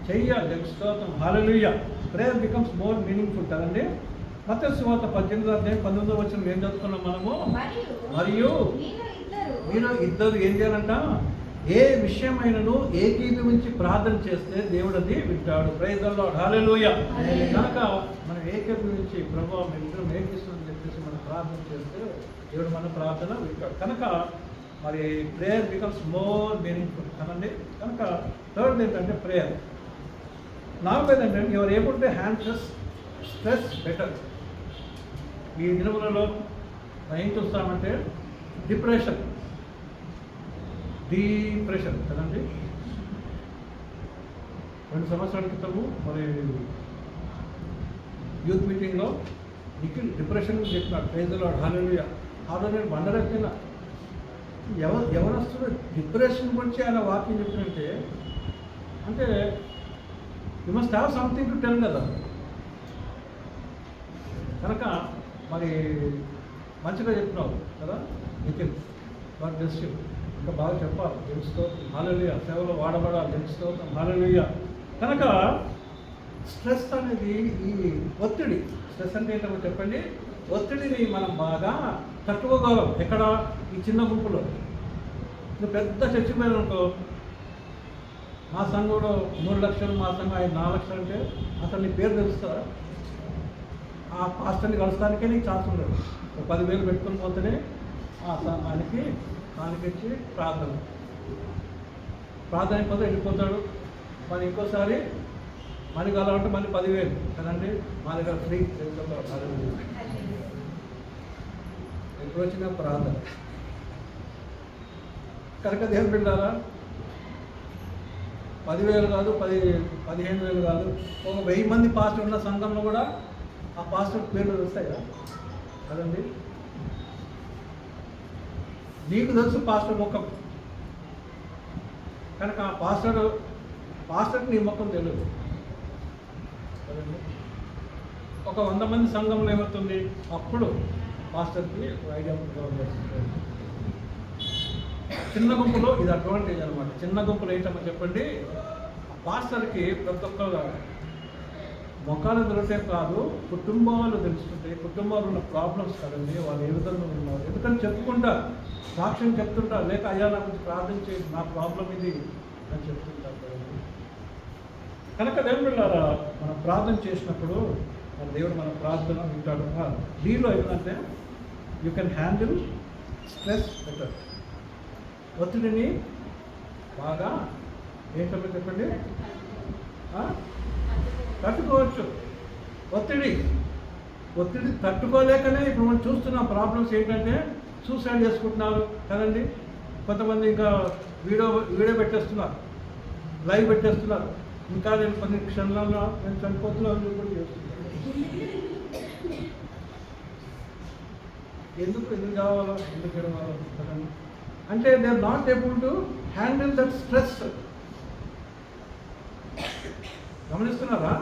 చెయ్యాలి. స్తోత్రం, హల్లెలూయా. ప్రేయర్ బికమ్స్ మోర్ మీనింగ్ఫుల్ కదండి. మత్తయి సువార్త 18:19 ఏం చదువుకున్నాం మనము, మరియు మీరు ఇద్దరు ఏం చేయాలంట, ఏ విషయమైనను ఏకీభవించి ప్రార్థన చేస్తే దేవుడు అది వింటాడు. Praise the Lord, hallelujah. కనుక మనం ఏకీభవించి ప్రభువా మీ ఇద్దరం ఏకీస్తుందని చెప్పేసి మనం ప్రార్థన చేస్తే దేవుడు మన ప్రార్థన వింటాడు. కనుక మరి ప్రేయర్ బికమ్స్ మోర్ మీనింగ్ఫుల్ కదండి. కనుక థర్డ్ ఏంటంటే ప్రేయర్. 4వ ఏంటంటే your able to handle stress better. ఈ దినములలో ఏం చూస్తామంటే డిప్రెషన్ కదండి. 2 సంవత్సరాల క్రితము మరి యూత్ మీటింగ్లో నిఖిల్ డిప్రెషన్ చెప్పినాడు. ప్రైజ్ ది లార్డ్, హల్లెలూయా. ఆ రోజు నేను బండరెక్కిన ఎవరొస్తున్నారు డిప్రెషన్ గురించి ఆయన వాక్యం చెప్పినంటే, అంటే you must have something to tell కదా. కనుక మరి మంచిగా చెప్పినావు కదా నిఖిల్, గాడ్ బ్లెస్ యు. ఇంకా బాగా చెప్పాలి, తెలుసుకో, హల్లెలూయా. సేవలో వాడబడాలి, తెలుసుకో, హల్లెలూయా. కనుక స్ట్రెస్ అనేది ఈ ఒత్తిడి, స్ట్రెస్ అంటే ఏంటో చెప్పండి, ఒత్తిడిని మనం బాగా తట్టుకోగలం. ఎక్కడ, ఈ చిన్న గుంపులో. నువ్వు పెద్ద చచ్చిపోయాను అనుకో, మా సంఘంలో 3 లక్షలు, మా సంఘం 4 లక్షలు అంటే అసలు నీ పేరు తెలుస్తుందా? ఆ పాస్టర్ని కలుస్తానికే నీకు ఛాన్స్ ఉండదు. 10,000 పెట్టుకుని పోతేనే ఆయనకి ఇచ్చి ప్రార్థన అయిపోతే వెళ్ళిపోతాడు. మరి ఇంకోసారి మనీ కావాలంటే మళ్ళీ 10,000 కదండి, మా దగ్గర ఫ్రీ. ఎప్పుడు వచ్చిన ప్రార్థన. కనుక దేవుని బిడ్డలారా 10,000 కాదు, 15,000 కాదు, ఒక 1000 మంది పాస్టర్ ఉన్న సంఘంలో కూడా ఆ పాస్టర్ పేర్లు వస్తాయి కదండి. నీకు తెలుసు పాస్టర్ ముఖం, కనుక ఆ పాస్టర్కి నీ ముఖం తెలియదు కదండి. ఒక 100 మంది సంఘంలో ఏమవుతుంది, అప్పుడు పాస్టర్కి ఐడియా వస్తుంది. చిన్న గుంపులో ఇది అడ్వాంటేజ్ అనమాట. చిన్న గుంపులో ఏంటమ్మా చెప్పండి, పాస్టర్కి ప్రతి ఒక్క ముఖాలు దొరికే కాదు, కుటుంబాలు తెలుస్తుంటాయి. కుటుంబాలు ఉన్న ప్రాబ్లమ్స్ కదండి, వాళ్ళు ఏ విధంగా ఉన్నారు, ఎందుకంటే చెప్పుకుంటారు, సాక్ష్యం చెప్తుంటారు, లేక అయ్యా నా గురించి ప్రార్థన చేయండి, నా ప్రాబ్లం ఇది అని చెప్తుంటారు కదండి. కనుక దేవుని బిడ్డలారా మనం ప్రార్థన చేసినప్పుడు మన దేవుడు మన ప్రార్థన వింటాడు. దీనిలో ఏంటంటే you can handle stress better. ఒత్తిడిని బాగా ఏంటంటే చెప్పండి తట్టుకోవచ్చు. ఒత్తిడి తట్టుకోలేకనే ఇప్పుడు మనం చూస్తున్న ప్రాబ్లమ్స్ ఏంటంటే సూసైడ్ చేసుకుంటున్నారు కదండి. కొంతమంది ఇంకా వీడియో పెట్టేస్తున్నారు, లైవ్ పెట్టేస్తున్నారు. ఇంకా నేను 10 క్షణాల్లో నేను చనిపోతున్నాను కూడా చేస్తున్నాను. ఎందుకు కావాలో, ఎందుకు కావాలో కదండి. అంటే they are not able to handle that stress. గమనిస్తున్నారా?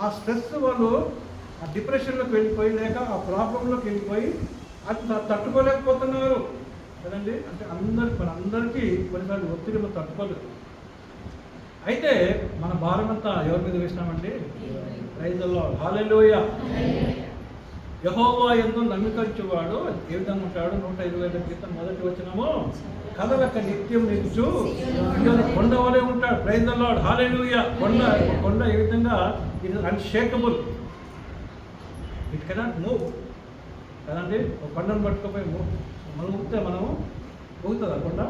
ఆ స్ట్రెస్ వాళ్ళు ఆ డిప్రెషన్లోకి వెళ్ళిపోయి లేక ఆ ప్రాబ్లంలోకి వెళ్ళిపోయి అది తట్టుకోలేకపోతున్నారు కదండి. అంటే మనందరికీ కొన్నిసార్లు ఒత్తిడి మనం తట్టుకోలేదు. అయితే మన భారం అంతా ఎవరి మీద వేసినామండి? Praise the Lord, hallelujah. యెహోవా యందు నమ్మికచువాడు ఏ విధంగా ఉంటాడు? 125 కీర్తన మొదటి వచనము, కదలక నిత్యం నిలుచు కొండ వలె ఉంటాడు. ప్రైజ్ ది లార్డ్, హల్లెలూయా. కొండ ఏ విధంగా it is unshakeable, it cannot move కదండి. ఒక కొండను పట్టుకుపోయి మనం ఊపితే మనము ఊగుతుందా కొండ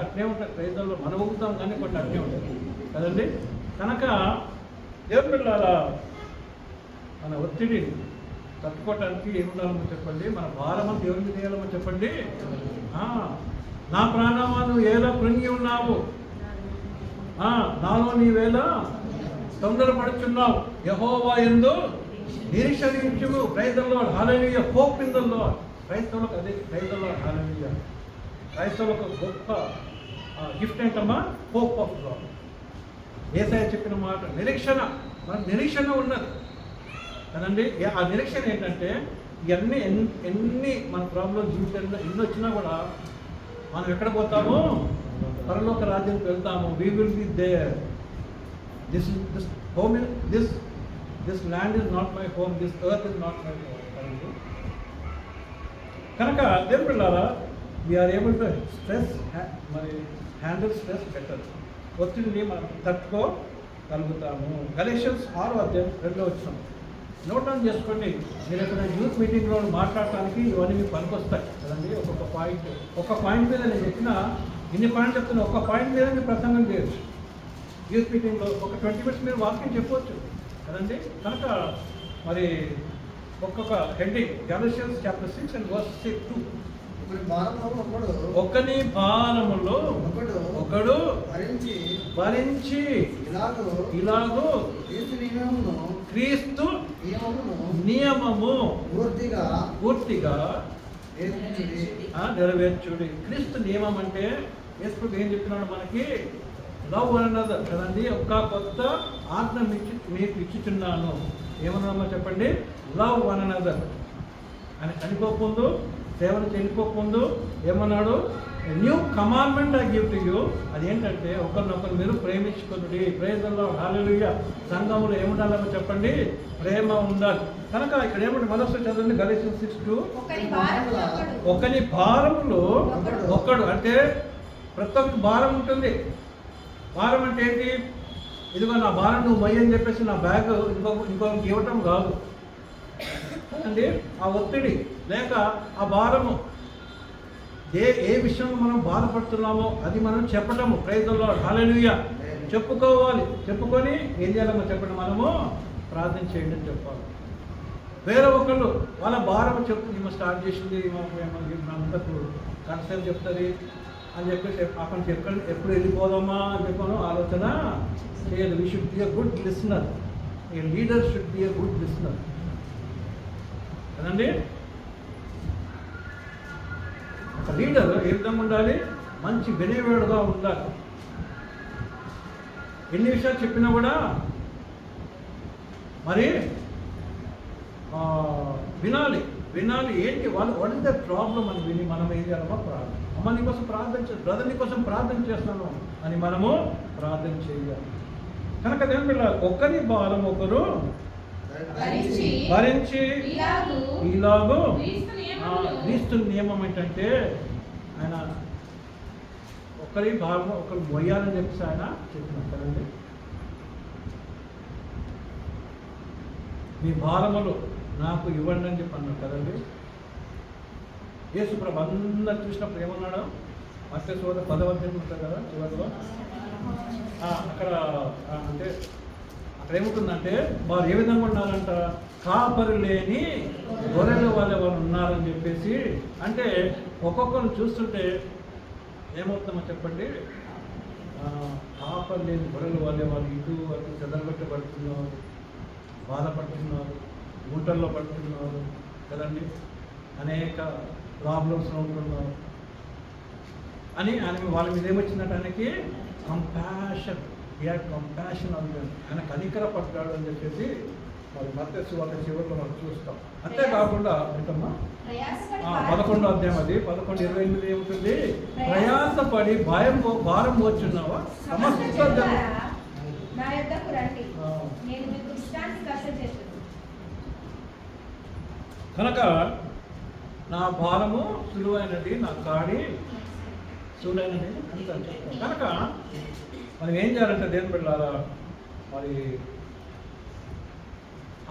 అట్నే ఉంటుంది. ప్రైజ్ ది లార్డ్, మనం ఊగుతాం కానీ కొండ అట్నే ఉంటుంది కదండి. కనుక దేవుని పిల్లలారా, మన ఒత్తిడి తట్టుకోవటానికి ఏముండాలమో చెప్పండి. మన భారమని దేవుని మీద వేయాలమో చెప్పండి. నా ప్రాణమా నువ్వు ఎలా కృంగి ఉన్నావు, నాలో నీవేళ తొందరపడుచున్నావు. యెహోవా యందు నిరీక్షించుము. Praise the Lord, hallelujah. Hope in the Lord. క్రైస్తవులకు అదే ప్రైజ్ ది లార్డ్, హల్లెలూయా. క్రైస్తవులకు గొప్ప గిఫ్ట్ ఏంటమ్మా? Hope of God. యేసయ్య చెప్పిన మాట నిరీక్షణ. మనకు నిరీక్షణ ఉన్నది కదండి. ఆ నిరీక్షణ ఏంటంటే ఇవన్నీ ఎన్ని మన ప్రాబ్లమ్స్ జీవితంలో ఎన్ని వచ్చినా కూడా మనం ఎక్కడ పోతామో? పరలోక రాజ్యానికి వెళ్తాము. We will be there. This land is not my home, this earth is not my home కదండి. కనుక దేవుని పిల్లలారా, we are able to handle stress better. ఒత్తిడిని మనం తట్టుకోగలుగుతాము. గలేషియన్స్ 6:2 నోట్ డౌన్ చేసుకోండి. మీరు ఎక్కడ యూత్ మీటింగ్లో మాట్లాడటానికి ఇవన్నీ మీకు పనికొస్తాయి కదండి. ఒక పాయింట్ మీద నేను చెప్పిన ఇన్ని పాయింట్ చెప్తున్నా, ఒక పాయింట్ మీద మీరు ప్రసంగం చేయొచ్చు. యూత్ మీటింగ్లో ఒక 20 minutes మీరు వాక్యం చెప్పవచ్చు కదండి. కనుక మరి ఒక్కొక్క heading, Galatians chapter 6 and verse 2. ఒకని భారములో ఒకడు భరించి ఇలాగూ క్రీస్తు నియమము పూర్తిగా నెరవేర్చుడి. క్రీస్తు నియమం అంటే యేసు ఏం చెప్తున్నాడు మనకి? లవ్ వన్ అనదర్ కదండి. ఒక్క కొత్త ఆజ్ఞ మీకు ఇచ్చుచున్నాను. ఏమన్నా చెప్పండి? లవ్ వన్ అనదర్ అని చనిపోకముందు, సేవను చనిపోకముందు ఏమన్నాడు? New commandment I give to you. అదేంటంటే ఒకరినొకరు మీరు ప్రేమించుకుని. ప్రైజ్ ది లార్డ్, హల్లెలూయా. సంఘంలో ఏముండాలో చెప్పండి? ప్రేమ ఉండాలి. కనుక ఇక్కడ ఏమంటే మొదటి చదవండి, గలేషియన్స్ 6:2. ఒకని భారములో ఒకడు, అంటే ప్రతి ఒక్క భారం ఉంటుంది. భారం అంటే ఏంటి? ఇదిగో నా భారం నువ్వు మొయ్యి అని చెప్పేసి నా బ్యాగ్ ఇంకొకరికి ఇవ్వటం కాదు అండి. ఆ ఒత్తిడి లేక ఆ భారము ఏ విషయంలో మనం బాధపడుతున్నామో అది మనం చెప్పటము. ప్రైజ్ ది లార్డ్, హల్లెలూయా. చెప్పుకోవాలి. చెప్పుకొని ఏం చేయాలమో చెప్పండి, మనము ప్రార్థన చేయండి అని చెప్పాలి. వేరే ఒకళ్ళు వాళ్ళ భారం ఈమె స్టార్ట్ చేసింది, అంతకు కన్సర్న్ చెప్తుంది అని చెప్పేసి అక్కడ ఎప్పుడు వెళ్ళిపోదామా అని చెప్పాను ఆలోచన చేయాలి. We should B a good listener. A leader should be a good listener కదండి. ఒక లీడర్ ఏ విధంగా ఉండాలి? మంచి వినేవాడుగా ఉండాలి. ఎన్ని విషయాలు చెప్పినా కూడా మరి వినాలి. ఏంటి వాట్ ఇస్ ద ప్రాబ్లం అని విని మనం ఏం చేయాలమ్మా? ప్రార్థన. అమ్మ నీ కోసం ప్రార్థన చేస్తాను, బ్రదర్ నీ కోసం ప్రార్థన చేస్తాను అని మనము ప్రార్థన చేయాలి. కనుక దేవుని ఒకరి భారం ఒకరు భరించి ఇలాగూ క్రీస్తు నియమం ఏంటంటే ఆయన ఒకరి భారం ఒకరు మొయ్యాలని చెప్పేసి ఆయన చెప్పినారు కదండి. మీ భారములు నాకు ఇవ్వండి అని చెప్పి అన్నాడు కదండి. యేసు ప్రభు అందరు చూసినప్పుడు ఏమన్నాడు? మత్తయి సువార్త 10వ అధ్యాయం ఉంటుంది కదా చివరిలో. అక్కడ అంటే అక్కడ ఏముంటుందంటే వారు ఏ విధంగా ఉన్నారంట? కాపరి లేని గొర్రెల వాళ్ళ వాళ్ళు ఉన్నారని చెప్పేసి. అంటే ఒక్కొక్కరు చూస్తుంటే ఏమవుతుందో చెప్పండి? కాపరి లేని గొర్రెల వాళ్ళే వాళ్ళు ఇటు అటు చెదరగొట్టబడుతున్నారు, బాధపడుతున్నారు, గుంటల్లో పడుతున్నారు కదండి, అనేక ప్రాబ్లమ్స్లో ఉంటున్నారు అని ఆయన వాళ్ళ మీద ఏమొచ్చిందంటే ఆయనకి compassion. He had compassion on them, ఆయన కనికర పడ్డాడు అని చెప్పేసి మరి మత్తయి సువార్త చివరిలో మనం చూస్తాం. అంతేకాకుండా ఏంటమ్మా ప్రయాసపడి 11వ అధ్యాయం అది 11:28 ఏముంటుంది? ప్రయాసపడి భారం మోచున్నావా సమస్త జనులారా, నా యొద్దకు రండి, నేను మీకు విశ్రాంతి కలుగజేయుదును. కనుక నా భారము సులువైనది, నా కాడి సులువైనది అని చెప్తాను. కనుక మనం ఏం చేయాలంటే దేవుని బిడ్డలారా, మరి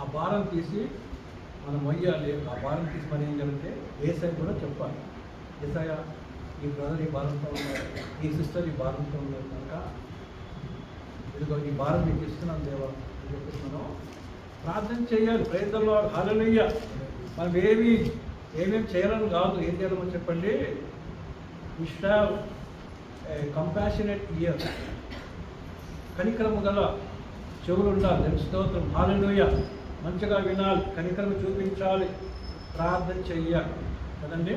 ఆ భారం తీసి మనం మొయ్యాలి. ఆ భారం తీసి మనం ఏం చేయాలంటే ఏసై కూడా చెప్పాలి, ఏసయ్య ఈ బ్రదర్ ఈ భారంతో ఉన్నారు, ఈ సిస్టర్ ఈ భారంతో ఉన్నారు, కనుక ఇదిగో ఈ భారం మీకు ఇస్తున్నాను దేవా అని చెప్పేసి మనం ప్రార్థన చేయాలి. Praise the Lord, hallelujah. మనం ఏమేమి చేయాలని కాదు, ఏం చేయాలో చెప్పండి. We should have a compassionate ear, కనికరము గల చెవులు ఉండాలి. దేవుని స్తోత్రం, హల్లెలూయా. మంచిగా వినాలి, కనికరము చూపించాలి, ప్రార్థన చెయ్యాలి కదండి.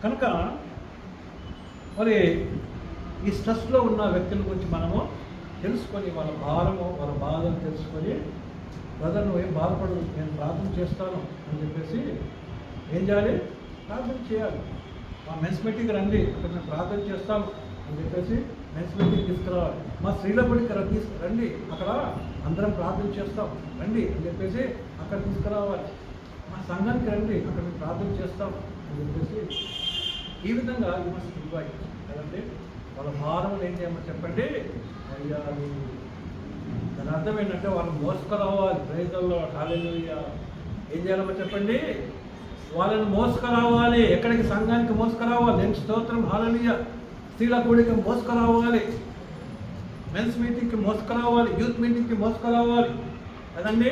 కనుక మరి ఈ స్ట్రెస్లో ఉన్న వ్యక్తుల గురించి మనము తెలుసుకొని వాళ్ళ భారము వాళ్ళ బాధను తెలుసుకొని, బ్రదర్ నువ్వు ఏం బాధపడదు, నేను ప్రార్థన చేస్తాను అని చెప్పేసి ఏం చేయాలి? ప్రార్థన చేయాలి. మా మెన్స్ మీటింగ్ రండి, అక్కడ నేను ప్రార్థన చేస్తాను అని చెప్పేసి మెన్స్ మీటింగ్ తీసుకురావాలి. మా స్త్రీల గుడికి రండి, అక్కడ అందరం ప్రార్థన చేస్తాం రండి అని చెప్పేసి అక్కడ తీసుకురావాలి. మా సంఘానికి రండి, అక్కడ మేము ప్రార్థన చేస్తాం అని చెప్పేసి ఈ విధంగా యూ మస్ట్ ఇన్వైట్ కదండి. వాళ్ళ భారం ఏం చేయమని చెప్పండి అయ్యాలి. దాని అర్థం ఏంటంటే వాళ్ళు మోసుకురావాలి. ప్రైజ్ ది లార్డ్, హల్లెలూయా. ఏం చేయాలమ్మా చెప్పండి? వాళ్ళని మోసుకురావాలి. ఎక్కడికి? సంఘానికి మోసుకురావాలి. దేవుని స్తోత్రం, హల్లెలూయా. స్త్రీల కూడికి మోసుకురావాలి, మెన్స్ మీటింగ్కి మోసుకురావాలి, యూత్ మీటింగ్కి మోసుకురావాలి కదండి.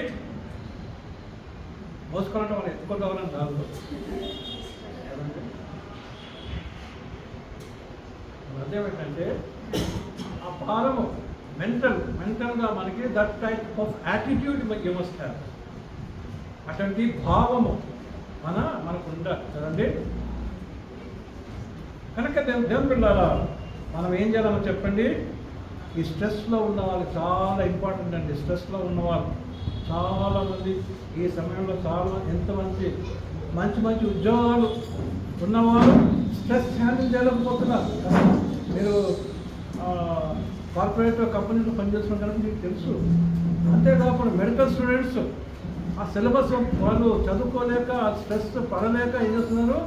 మోసుకురావడం మనం ఎత్తుకోవడం కాదు కదండి. అర్థం ఏంటంటే ఆ భారము మెంటల్గా మనకి that type of attitude you must have. అటువంటి భావము మనకు ఉండాలి కదండి. కనుక దేవుని బిడ్డలారా, మనం ఏం చేయాలని చెప్పండి? ఈ స్ట్రెస్లో ఉన్న వాళ్ళు చాలా ఇంపార్టెంట్ అండి. స్ట్రెస్లో ఉన్నవాళ్ళు చాలామంది ఈ సమయంలో ఎంతమంది మంచి ఉద్యోగాలు ఉన్నవాళ్ళు స్ట్రెస్ హ్యాండిల్ చేయలేకపోతున్నారు. మీరు కార్పొరేట్ కంపెనీలో పనిచేస్తున్న కనుక మీకు తెలుసు. అంతేకాకుండా మెడికల్ స్టూడెంట్స్ ఆ సిలబస్ వాళ్ళు చదువుకోలేక, ఆ స్ట్రెస్ పడలేక ఏం చేస్తున్నారు?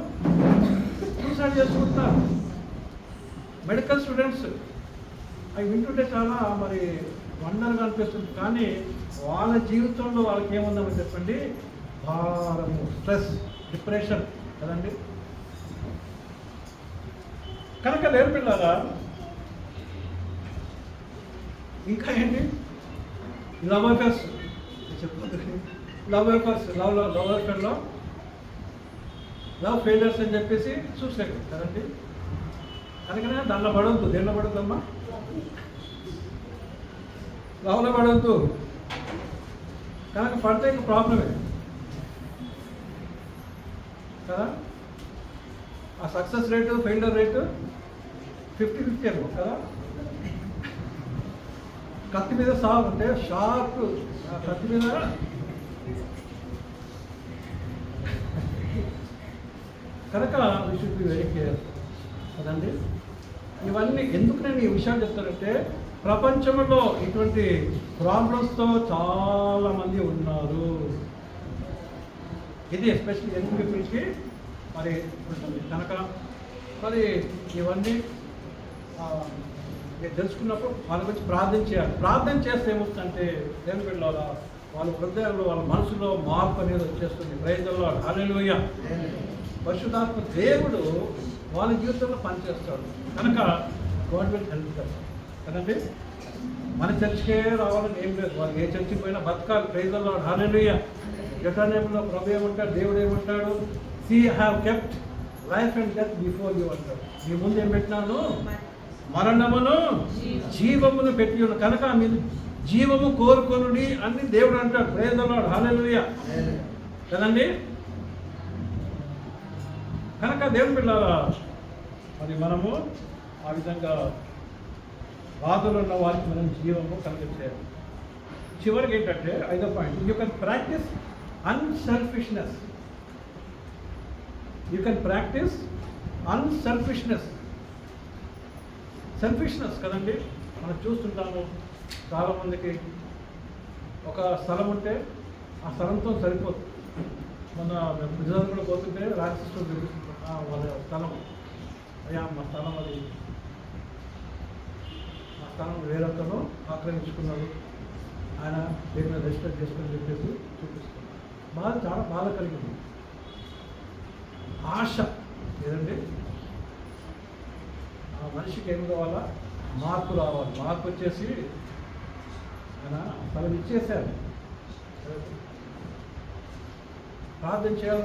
సూసైడ్ చేసుకుంటున్నారు. మెడికల్ స్టూడెంట్స్ అవి వింటుంటే చాలా మరి వండర్గా అనిపిస్తుంది. కానీ వాళ్ళ జీవితంలో వాళ్ళకి ఏముందని చెప్పండి? భారము, స్ట్రెస్, డిప్రెషన్ కదండి. కనుక లేరు పిల్లరా, ఇంకా ఏంటి? లవ్ అఫేర్స్ చెప్పండి. లవ్ అఫేర్లో లవ్ ఫెయిలర్స్ అని చెప్పేసి సూసైడ్ కదండి. అందుకనే దానిలో పడవద్దు. దేనిలో పడుతుందమ్మా? లవ్లో పడవద్దు. కనుక పడితే ఇంక ప్రాబ్లమే కదా. ఆ సక్సెస్ రేటు ఫెయిల్యూర్ రేటు 50-50 ఏమో కదా. కత్తి మీద సాగు అంటే షార్ప్ కత్తి మీద కనుక we should be very careful కదండి. ఇవన్నీ ఎందుకు నేను ఈ విషయాలు చెప్తానంటే, ప్రపంచంలో ఇటువంటి ప్రాబ్లమ్స్తో చాలామంది ఉన్నారు. ఇది ఎస్పెషల్లీ యంగ్ పీపుల్కి మరి ఉంటుంది. కనుక మరి ఇవన్నీ మీరు తెలుసుకున్నప్పుడు వాళ్ళ గురించి ప్రార్థన చేయాలి. ప్రార్థన చేస్తే ఏమవుతుందంటే దేవుని బిడ్డలారా, వాళ్ళ హృదయాల్లో వాళ్ళ మనసులో మార్పు అనేది వచ్చేస్తుంది. ప్రైజ్ ది లార్డ్, హల్లెలూయా. పరిశుద్ధాత్మ దేవుడు వాళ్ళ జీవితంలో పనిచేస్తాడు. కనుక గాడ్ విల్ హెల్ప్ దెమ్ కదండి. మన చర్చికే రావాలని ఏం లేదు, వాళ్ళు ఏ చర్చికి పోయినా బతకాలి. Praise the Lord, hallelujah. యెహోవా ప్రభు ఏమంటాడు, దేవుడు ఏమంటాడు? See have kept life and death before you అంటాడు. మీ ముందు ఏం పెట్టినాను? మరణమును జీవమును పెట్టి ఉన్న కనుక మీరు జీవము కోరుకొనుడి అని దేవుడు అంటాడు. ప్రైజ్ ది లార్డ్, హల్లెలూయా కదండి. కనుక దేవుని బిడ్డలారా, మరి మనము ఆ విధంగా బాధలు ఉన్న వారికి మనం జీవము కలిగించాలి. చివరికి ఏంటంటే 5వ point, you can practice unselfishness. You can practice unselfishness. Selfishness కదండి, మనం చూస్తుంటాము చాలామందికి ఒక స్థలం ఉంటే ఆ స్థలంతో సరిపోతుంది. మన గుజరాత్ కూడా పోతుంటే రాజస్థాన్ వాళ్ళ స్థలం, అయ్యా మా స్థలం అది, ఆ స్థలం వేరొకను ఆక్రమించుకున్నాడు, ఆయన పేరు మీద రిజిస్టర్ చేసుకొని చెప్పేసి చూపిస్తున్నాడు. చాలా బాధ కలిగింది. ఆశ ఏదండి, ఆ మనిషికి ఏం కావాలా, మార్పు రావాలి. మార్పు వచ్చేసి ఆయన స్థలం ఇచ్చేసారు. ప్రార్థన చేయాలి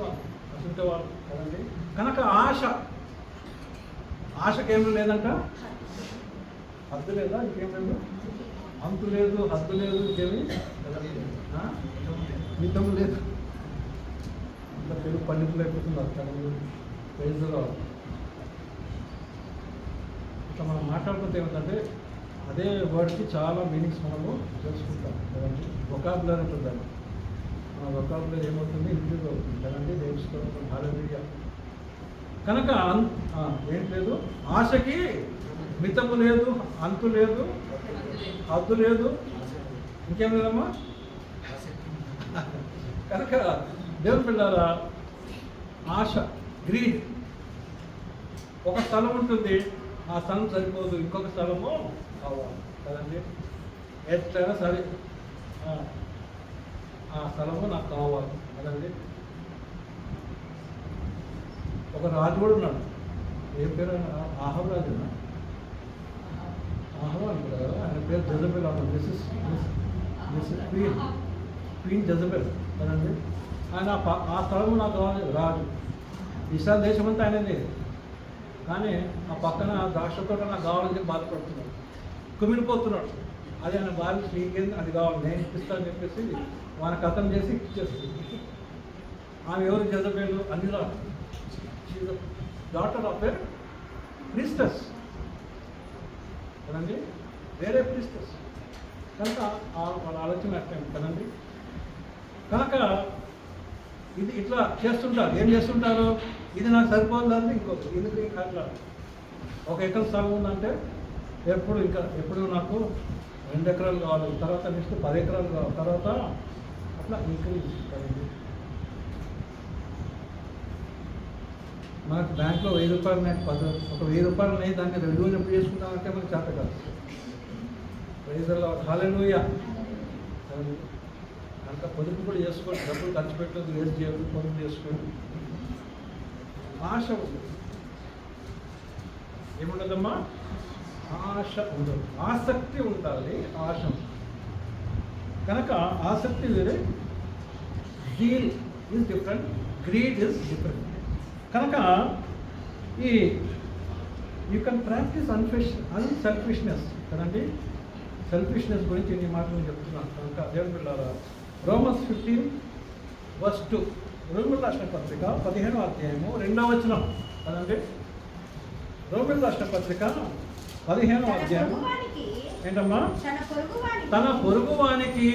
అసలు వాళ్ళు కదండి. కనుక ఆశకేమీ లేదంట, హద్దు లేదా, ఇంకేం లేదు, అంతు లేదు, హద్దు లేదు, ఇంకేమి మితం లేదు. ఇంకా తెలుగు పండితులు అయిపోతున్నారు చదువు ప్రైజ్లో. ఇట్లా మనం మాట్లాడుకుంటే ఏమిటంటే అదే వర్డ్కి చాలా మీనింగ్స్ మనము తెలుసుకుంటాం కదండి. వొకాబులరీ ఉంటుందండి, మన వొకాబులరీ ఏమవుతుంది, ఇంక్రీజ్ అవుతుంది కదండి. నేర్చుకోవడం హల్లెలూయా. కనుక ఏం లేదు, ఆశకి మితము లేదు, అంతు లేదు, హద్దు లేదు, ఇంకేం లేదమ్మా. కనుక దేవుని పిల్లరా, ఆశ, గ్రీడ్. ఒక స్థలం ఉంటుంది, ఆ స్థలం సరిపోదు, ఇంకొక స్థలము కావాలి కదండి. ఎట్లయినా సరే ఆ స్థలము నాకు కావాలి కదండి. ఒక రాజు కూడా ఉన్నాడు, ఏం పేరు, ఆహబ్ రాజు. ఆహబ్ అంటారు కదా, ఆయన పేరు జెజబెల్ అన్నాడు. మిస్సెస్ క్వీన్ జెజబెల్ కదండి. ఆయన ఆ స్థలము నాకు కావాలి రాజు. ఇస్రాయల్ దేశం అంతా ఆయనది, కానీ ఆ పక్కన ద్రాక్ష తోట నాకు కావాలని చెప్పి బాధపడుతున్నాడు, కుమిలిపోతున్నాడు. అది ఆయన భార్య నీకేంది, అది కావాలి, నేను ఇప్పిస్తానని చెప్పేసి వాళ్ళ కథం చేసి ఇచ్చేస్తుంది. ఆమె ఎవరు, జెజబెల్, అన్ని రాదు, డాటర్ ఆఫ్ ఏ ప్రీస్టెస్ కదండి, వేరే ప్రీస్టెస్. కనుక వాళ్ళ ఆలోచన అర్థం కదండి. కనుక ఇది ఇట్లా చేస్తుంటారు. ఏం చేస్తుంటారు, ఇది నాకు సరిపోతుందంటే ఇంకొక ఎందుకు అట్లా. 1 ఎకరం స్థలం ఉందంటే ఎప్పుడు నాకు 2 ఎకరాలు కావాలి, తర్వాత నెక్స్ట్ 10 ఎకరాలు కావాలి, తర్వాత అట్లా ఇంక్రీజ్ కదండి. మనకు బ్యాంక్లో 1000 రూపాయలు ఉన్నాయి, ఒక 1000 రూపాయలు ఉన్నాయి, దాన్ని 2 రోజులు ఎప్పుడు చేసుకుంటామంటే మనకు చేత కాదు. ప్రైజ్లో హల్లెలూయా. కనుక పొదుపు కూడా చేసుకోండి, డబ్బులు ఖర్చు పెట్టదు, వేస్ట్ చేయదు, పొదుపు చేసుకోండి. ఆశ ఉండదు, ఏముండదమ్మా, ఆశ ఉండదు, ఆసక్తి ఉండాలి, ఆశ. కనుక ఆసక్తి వేరే, zeal is different, greed is different. కనుక యూ కెన్ ప్రాక్టీస్ అన్సెల్ఫిష్నెస్ కదండి. సెల్ఫిష్నెస్ గురించి ఇన్ని మాటలు చెప్తున్నాను. కనుక దేవుని పిల్లరా, రోమన్స్ 15:2, రోమియోలు రాసిన పత్రిక 15వ అధ్యాయము 2వ వచనం కదండి. రోమియోలు రాసిన పత్రిక 15వ అధ్యాయం ఏంటమ్మా, తన పొరుగువానికి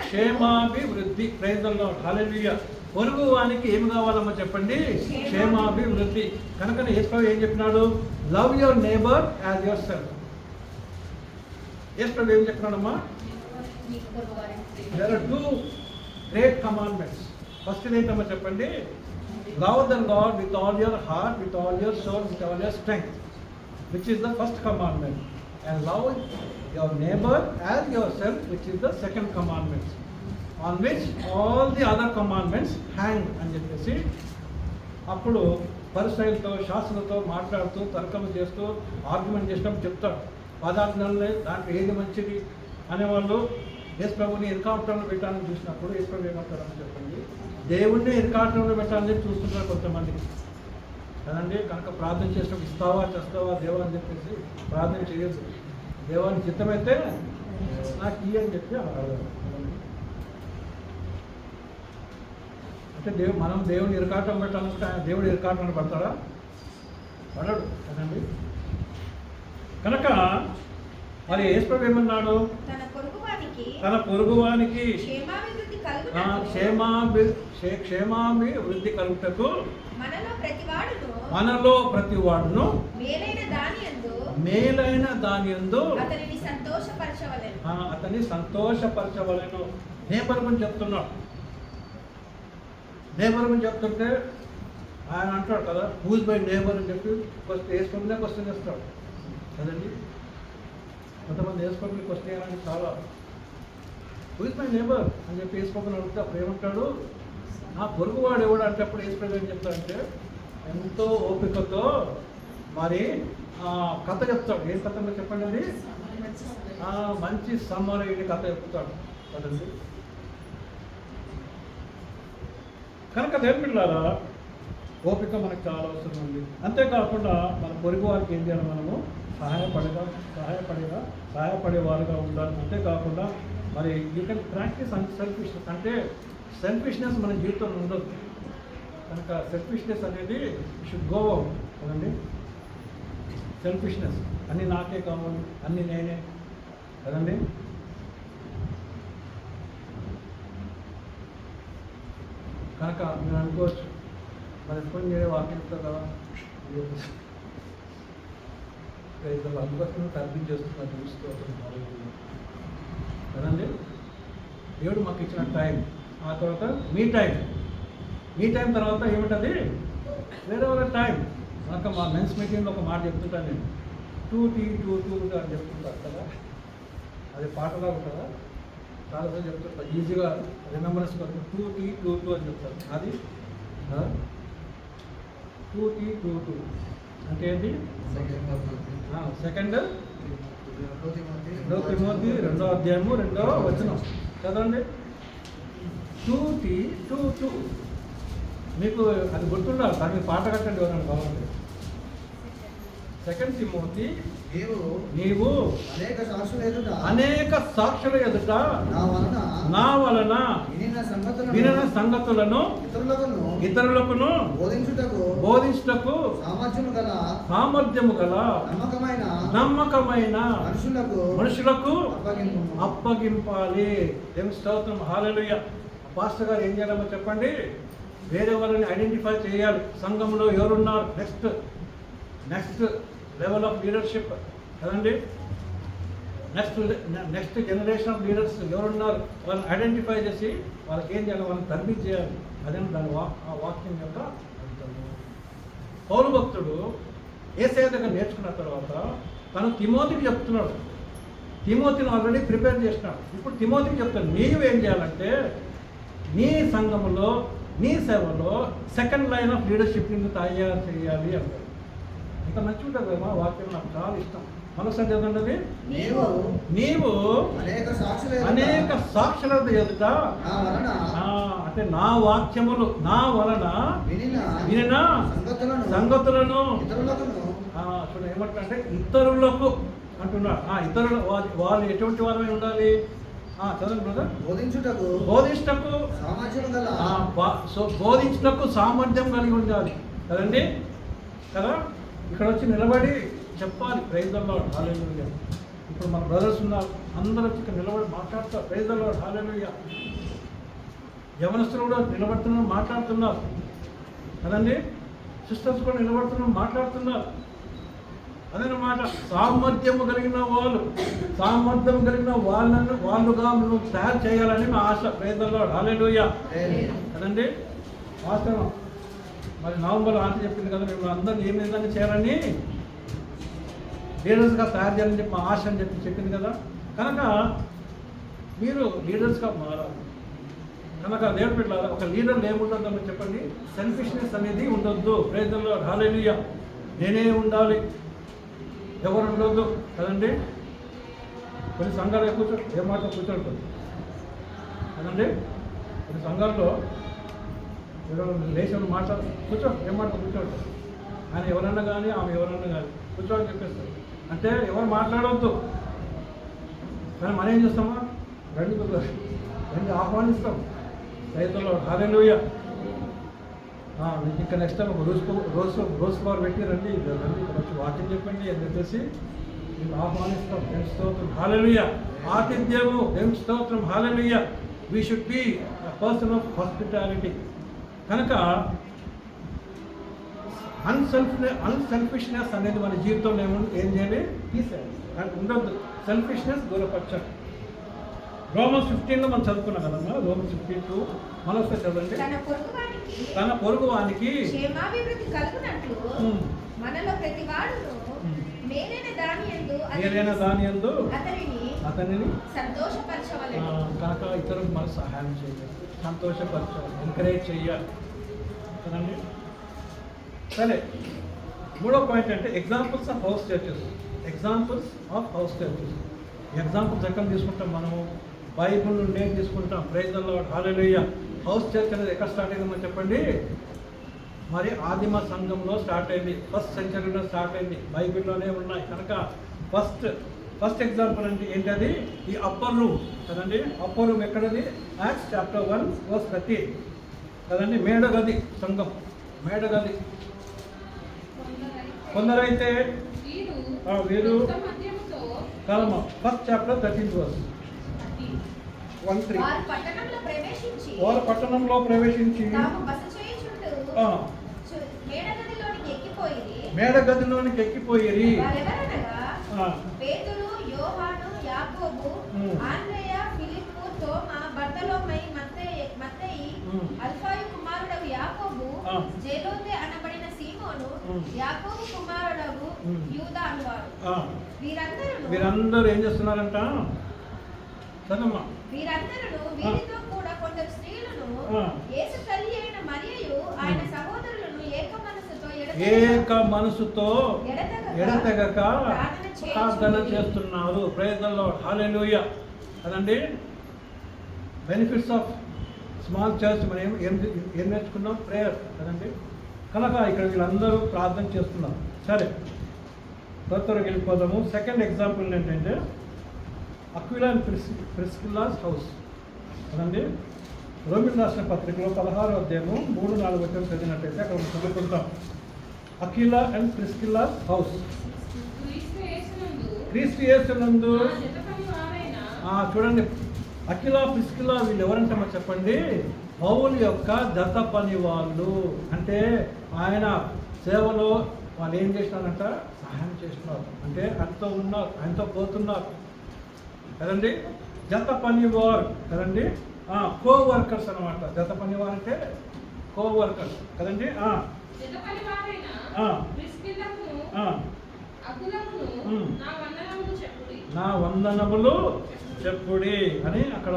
క్షేమాభివృద్ధి. ప్రైజ్లో హల్లెలూయా. పొరుగువానికి ఏమి కావాలమ్మా చెప్పండి, క్షేమాభివృద్ధి. కనుక యేసు ఏం చెప్పినాడు, love your neighbour as yourself. యేసు ఏం చెప్పినాడమ్మా, there are 2 great commandments. First ఏంటమ్మా చెప్పండి, love the Lord with all your heart, with all your soul, with all your strength, which is the first commandment, and love your neighbor as yourself, which is the second commandment, on which all the other commandments hang అని చెప్పేసి అప్పుడు పరిసయులతో శాస్త్రులతో మాట్లాడుతూ తర్కం చేస్తూ argument చేసినప్పుడు చెప్తాడు. పదార్థాలనే దాంట్లో ఏది మంచిది అనేవాళ్ళు యేసు ప్రభుని ఎన్కౌంటర్లో పెట్టాలని చూసినప్పుడు యేసు ప్రభు ఏమంటారని చెప్పండి, దేవుణ్ణి ఎన్కౌంటర్లో పెట్టాలని చూస్తుంటారు కొంతమంది కదండి. కనుక ప్రార్థన చేసినప్పుడు ఇస్తావా చేస్తావా దేవా అని చెప్పేసి ప్రార్థన చేయొద్దు. దేవానికి చిత్తమైతే నాకు అని చెప్పి అడగాలి. అంటే మనం దేవుని ఇరకాటం పెట్టాలంటే ఆయన దేవుడు ఇరకాటం పడతాడా, పడడు కదండి. కనుక మరి యేసుప్రభు ఏమన్నాడు? తన పొరుగువానికి క్షేమాభివృద్ధి కలుగుటకు మనలో ప్రతి వాడును మేలైన దాని యందు అతని సంతోషపరచవలెను. నేబర్ గురించి చెప్తున్నాడు. నేబర్ గురించి చెప్తుంటే ఆయన అంటాడు కదా, హూజ్ బై నేబర్ అని చెప్పి వేసుకుంటూనే క్వశ్చన్ చేస్తాడు కదండి. కొంతమంది వేసుకుంటే క్వశ్చన్ చేయడానికి చాలా హూజ్ బై నేబర్ అని చెప్పి వేసుకోకుండా అడిగితే అప్పుడు ఏమంటాడు, నా పొరుగువాడు ఎవడు అంటే అప్పుడు వేసుకోవడం ఏం చెప్తాడంటే ఎంతో ఓపికతో మరి కథ చెప్తాడు. ఏం కథ చెప్పండి అది? మంచి సమరయుడి కథ చెప్తాడు కదండి. కనుక దేవుళ్ళారా, ఓపిక మనకు చాలా అవసరం ఉంది. అంతేకాకుండా మన పొరుగు వారికి ఏం చేయాలి? మనము సహాయపడేవారుగా ఉండాలి. అంతేకాకుండా మరి యూ కెన్ ప్రాక్టీస్ సెల్ఫిష్నెస్. అంటే సెల్ఫిష్నెస్ మన జీవితంలో ఉండదు. కనుక సెల్ఫిష్నెస్ అనేది షుడ్ గో అవుట్ కదండి. సెల్ఫిష్నెస్ అన్నీ నాకే కావాలి, అన్నీ నేనే కదండి. కనుక మీరు అనుకోవచ్చు, మరి ఫోన్ చేయే వాక్యం కదా అందుకోసం తర్పించేస్తున్నారు చూసుకోవాలి కదండి. దేవుడు మాకు ఇచ్చిన టైం, ఆ తర్వాత మీ టైం తర్వాత ఏముంటుంది? వేరే వాళ్ళ టైం. కనుక మా మెన్స్ మీటింగ్లో ఒక మాట చెప్తుంటాను నేను, 2T 2 అని చెప్తుంటారు కదా, అది పాటలా ఉంటుందా? చాలాసార్లు చెప్తుంటారు, ఈజీగా రిమెంబరెన్స్ కోసం 2T 2 అని చెప్తారు. అది 2T 2 అంటే ఏంటి? సెకండ్ తిమోతి 2వ అధ్యాయము 2వ వచనం చదవండి. 2T 2 మీకు అది గుర్తుండాలి. దాన్ని పాట కట్టండి ఎవరైనా కావాలంటే. సెకండ్ తిమోతి, నీవు అనేక సాక్షుల ఎదుట నా వలన వినిన సంగతులను ఇతరులకును బోధించుటకు సామర్థ్యము గల నమ్మకమైన మనుషులకు అప్పగింపాలి. దేవుని స్తోత్రం, హల్లెలూయా. పాస్టర్ గారు ఏం చేయాలో చెప్పండి? వేరే వాళ్ళని ఐడెంటిఫై చేయాలి. సంఘంలో ఎవరున్నారు, నెక్స్ట్ లెవెల్ ఆఫ్ లీడర్షిప్ కదండి. నెక్స్ట్ జనరేషన్ ఆఫ్ లీడర్స్ ఎవరున్నారు వాళ్ళని ఐడెంటిఫై చేసి వాళ్ళకి ఏం చేయాలి? వాళ్ళని తరబితి చేయాలి. అదే దాని వాక్యం యొక్క అర్థము. పౌలు భక్తుడు యేసయ్య దగ్గర నేర్చుకున్న తర్వాత తను తిమోతికి చెప్తున్నాడు. తిమోతిని ఆల్రెడీ ప్రిపేర్ చేసినాడు. ఇప్పుడు తిమోతికి చెప్తాడు, నీవు ఏం చేయాలంటే నీ సంఘములో నీ సేవలో సెకండ్ లైన్ ఆఫ్ లీడర్షిప్ని తయారు చేయాలి అంటారు. ఇంకా మంచి ఉంటుంది కదా వాక్యం, నాకు చాలా ఇష్టం. మనసారి చదవండి. నీవు అనేక సాక్షుల ఎదుట అంటే నా వాక్యములు నా వలన వినిన సంగతులను చూడ ఏమంటే ఇతరులకు అంటున్నాడు. ఇతరులు వాళ్ళు ఎటువంటి వారమై ఉండాలి? చదవండి బ్రదర్. బోధించుటకు సామర్థ్యం కలిగి ఉండాలి కదండి కదా. ఇక్కడ వచ్చి నిలబడి చెప్పాలి ప్రైజ్ ద లార్డ్, హల్లెలూయా. ఇప్పుడు మన బ్రదర్స్ ఉన్నారు, అందరూ వచ్చి ఇక్కడ నిలబడి మాట్లాడతారు ప్రైజ్ ద లార్డ్, హల్లెలూయా. యవనస్తులు కూడా నిలబడుతున్నారు, మాట్లాడుతున్నారు కదండి. సిస్టర్స్ కూడా నిలబడుతున్నారు, మాట్లాడుతున్నారు. అదనమాట సామర్థ్యము కలిగిన వాళ్ళుగా నువ్వు తయారు చేయాలని మా ఆశ. ప్రైజ్ ద లార్డ్, హల్లెలూయా కదండి. వాస్తవం. మరి నవంబర్లో ఆంటీ చెప్పింది కదా, మేము అందరినీ ఏం విధంగా చేయాలని లీడర్స్గా తయారు చేయాలని చెప్పి మా ఆశ అని చెప్పింది కదా. కనుక మీరు లీడర్స్గా మారాలి. కనుక దేవుని బిడ్డలారా, ఒక లీడర్లు ఏముంటుందో చెప్పండి? సెల్ఫిష్నెస్ అనేది ఉండొద్దు. ప్రైజ్ ద లార్డ్, హల్లెలూయా. నేనే ఉండాలి, ఎవరు ఉండొద్దు కదండి. కొన్ని సంఘాలు ఏమాత్రం కూర్చోంటుంది కదండి. కొన్ని సంఘాల్లో లేచిన కూర్చో కూర్చోండి. ఆయన ఎవరన్నా కానీ ఆమె ఎవరన్నా కానీ కూర్చోని చెప్పేస్తారు. అంటే ఎవరు మాట్లాడవద్దు. కానీ మనం ఏం చేస్తామా? రెండు ఆహ్వానిస్తాం. రైతుల్లో హల్లెలూయా. మీకు ఇంకా నెక్స్ట్ టైం ఒక రోజ్ ఫ్లవర్ పెట్టి రండి ఇక్కడ వచ్చి వాక్యం చెప్పండి అని చెప్పేసి మేము ఆహ్వానిస్తాం. దేవుని స్తోత్రం, హల్లెలూయా. ఆతిథ్యము, దేవుని స్తోత్రం, hallelujah. We should be a person of hospitality. కనుక అన్సెల్ఫిష్నెస్ అనేది మన జీవితంలో ఏం చేయాలి? తీసేయాలి. ఉండొద్దు. సెల్ఫిష్నెస్ దూరపరచాలి. రోమన్స్ 15లో మనం చదువుకున్నాం కదమ్మా. రోమన్స్ 15 మనసు చదవండి. తన పొరుగు వానికి క్షేమాభివృద్ధి కలుగునట్లు మనలో ప్రతి వాడును మేలైన దాని యందు అతనిని సంతోషపరచవలెను. కనుక ఇతరులకు మనం సహాయం చేయాలి, సంతోషపరచాలి, ఎంకరేజ్ చేయాలి కదండి. సరే, మూడో పాయింట్ అంటే examples of house churches. Examples of house churches. ఎగ్జాంపుల్స్ ఎక్కడ తీసుకుంటాం మనము? బైబుల్ నుండే తీసుకుంటాం. Praise the Lord, hallelujah. House church అనేది ఎక్కడ స్టార్ట్ అయిందో చెప్పండి. మరి ఆదిమ సంఘంలో స్టార్ట్ అయింది, ఫస్ట్ సెంచరీలో స్టార్ట్ అయింది, బైబిల్లోనే ఉన్నాయి. కనుక ఫస్ట్ ఎగ్జాంపుల్ అంటే ఏంటది? ఈ అప్పర్ రూమ్ కదండి. అప్పర్ రూమ్ ఎక్కడది? యాక్ట్స్ చాప్టర్ 1 verse 30 కదండి. మేడగది, సంఘం మేడగది. కొందరైతే వీరు ఫస్ట్ చాప్టర్ 13 verse 1-3 వారు పట్టణంలో ప్రవేశించి మేడగదిలోనికి ఎక్కిపోయిరి. పేతురు, యోహాను, యాకోబు, ఆంద్రెయ, ఫిలిప్పు, తోమా, బర్తలోమై, మత్తయి, అల్ఫాయి కుమారుడగు యాకోబు, జేలోతే అనబడిన సీమోను, యాకోబు కుమారుడగు యూదా అనువారు. వీరందరూ ఏం చేస్తున్నారంట? చదమ్మా. వీరితో కూడా కొందరు స్త్రీలను యేసు తల్లి అయిన మరియయు ఆయన సహోదరులను ఏక మనసుతో ఎడతెగక ప్రార్థన చేస్తున్నారు. ప్రైజ్ ది లార్డ్, హల్లెలూయా కదండి. బెనిఫిట్స్ ఆఫ్ స్మాల్ చర్చ్ మనం ఏం నేర్చుకున్నాం? ప్రేయర్ కదండి. కనుక ఇక్కడ వీళ్ళందరూ ప్రార్థన చేస్తున్నారు. సరే, త్వరగా వెళ్ళిపోదాము. సెకండ్ ఎగ్జాంపుల్ ఏంటంటే అక్విలా అండ్ ప్రిస్కిల్లాస్ హౌస్ కదండి. రోమిల్ రాసిన పత్రికలో 16వ అధ్యాయము 3-4 వచనం చదివినట్టయితే అక్కడ మనం చదువుకుంటాం. Aquila and Priscilla's house. క్రీస్తు యేసునందు చూడండి, అక్విలా ప్రిస్కిల్లా వీళ్ళు ఎవరంటే మరి చెప్పండి? పౌలు యొక్క జత పని వాళ్ళు. అంటే ఆయన సేవలో వాళ్ళు ఏం చేసినారంట? సహాయం చేస్తున్నారు. అంటే ఆయనతో ఉన్నారు, ఆయనతో పోతున్నారు కదండి. జత పనివారు కదండి. కో వర్కర్స్ అనమాట. జత పనివారు అంటే కో వర్కర్స్ కదండి. నా వందనములు చెప్పుడి అని అక్కడ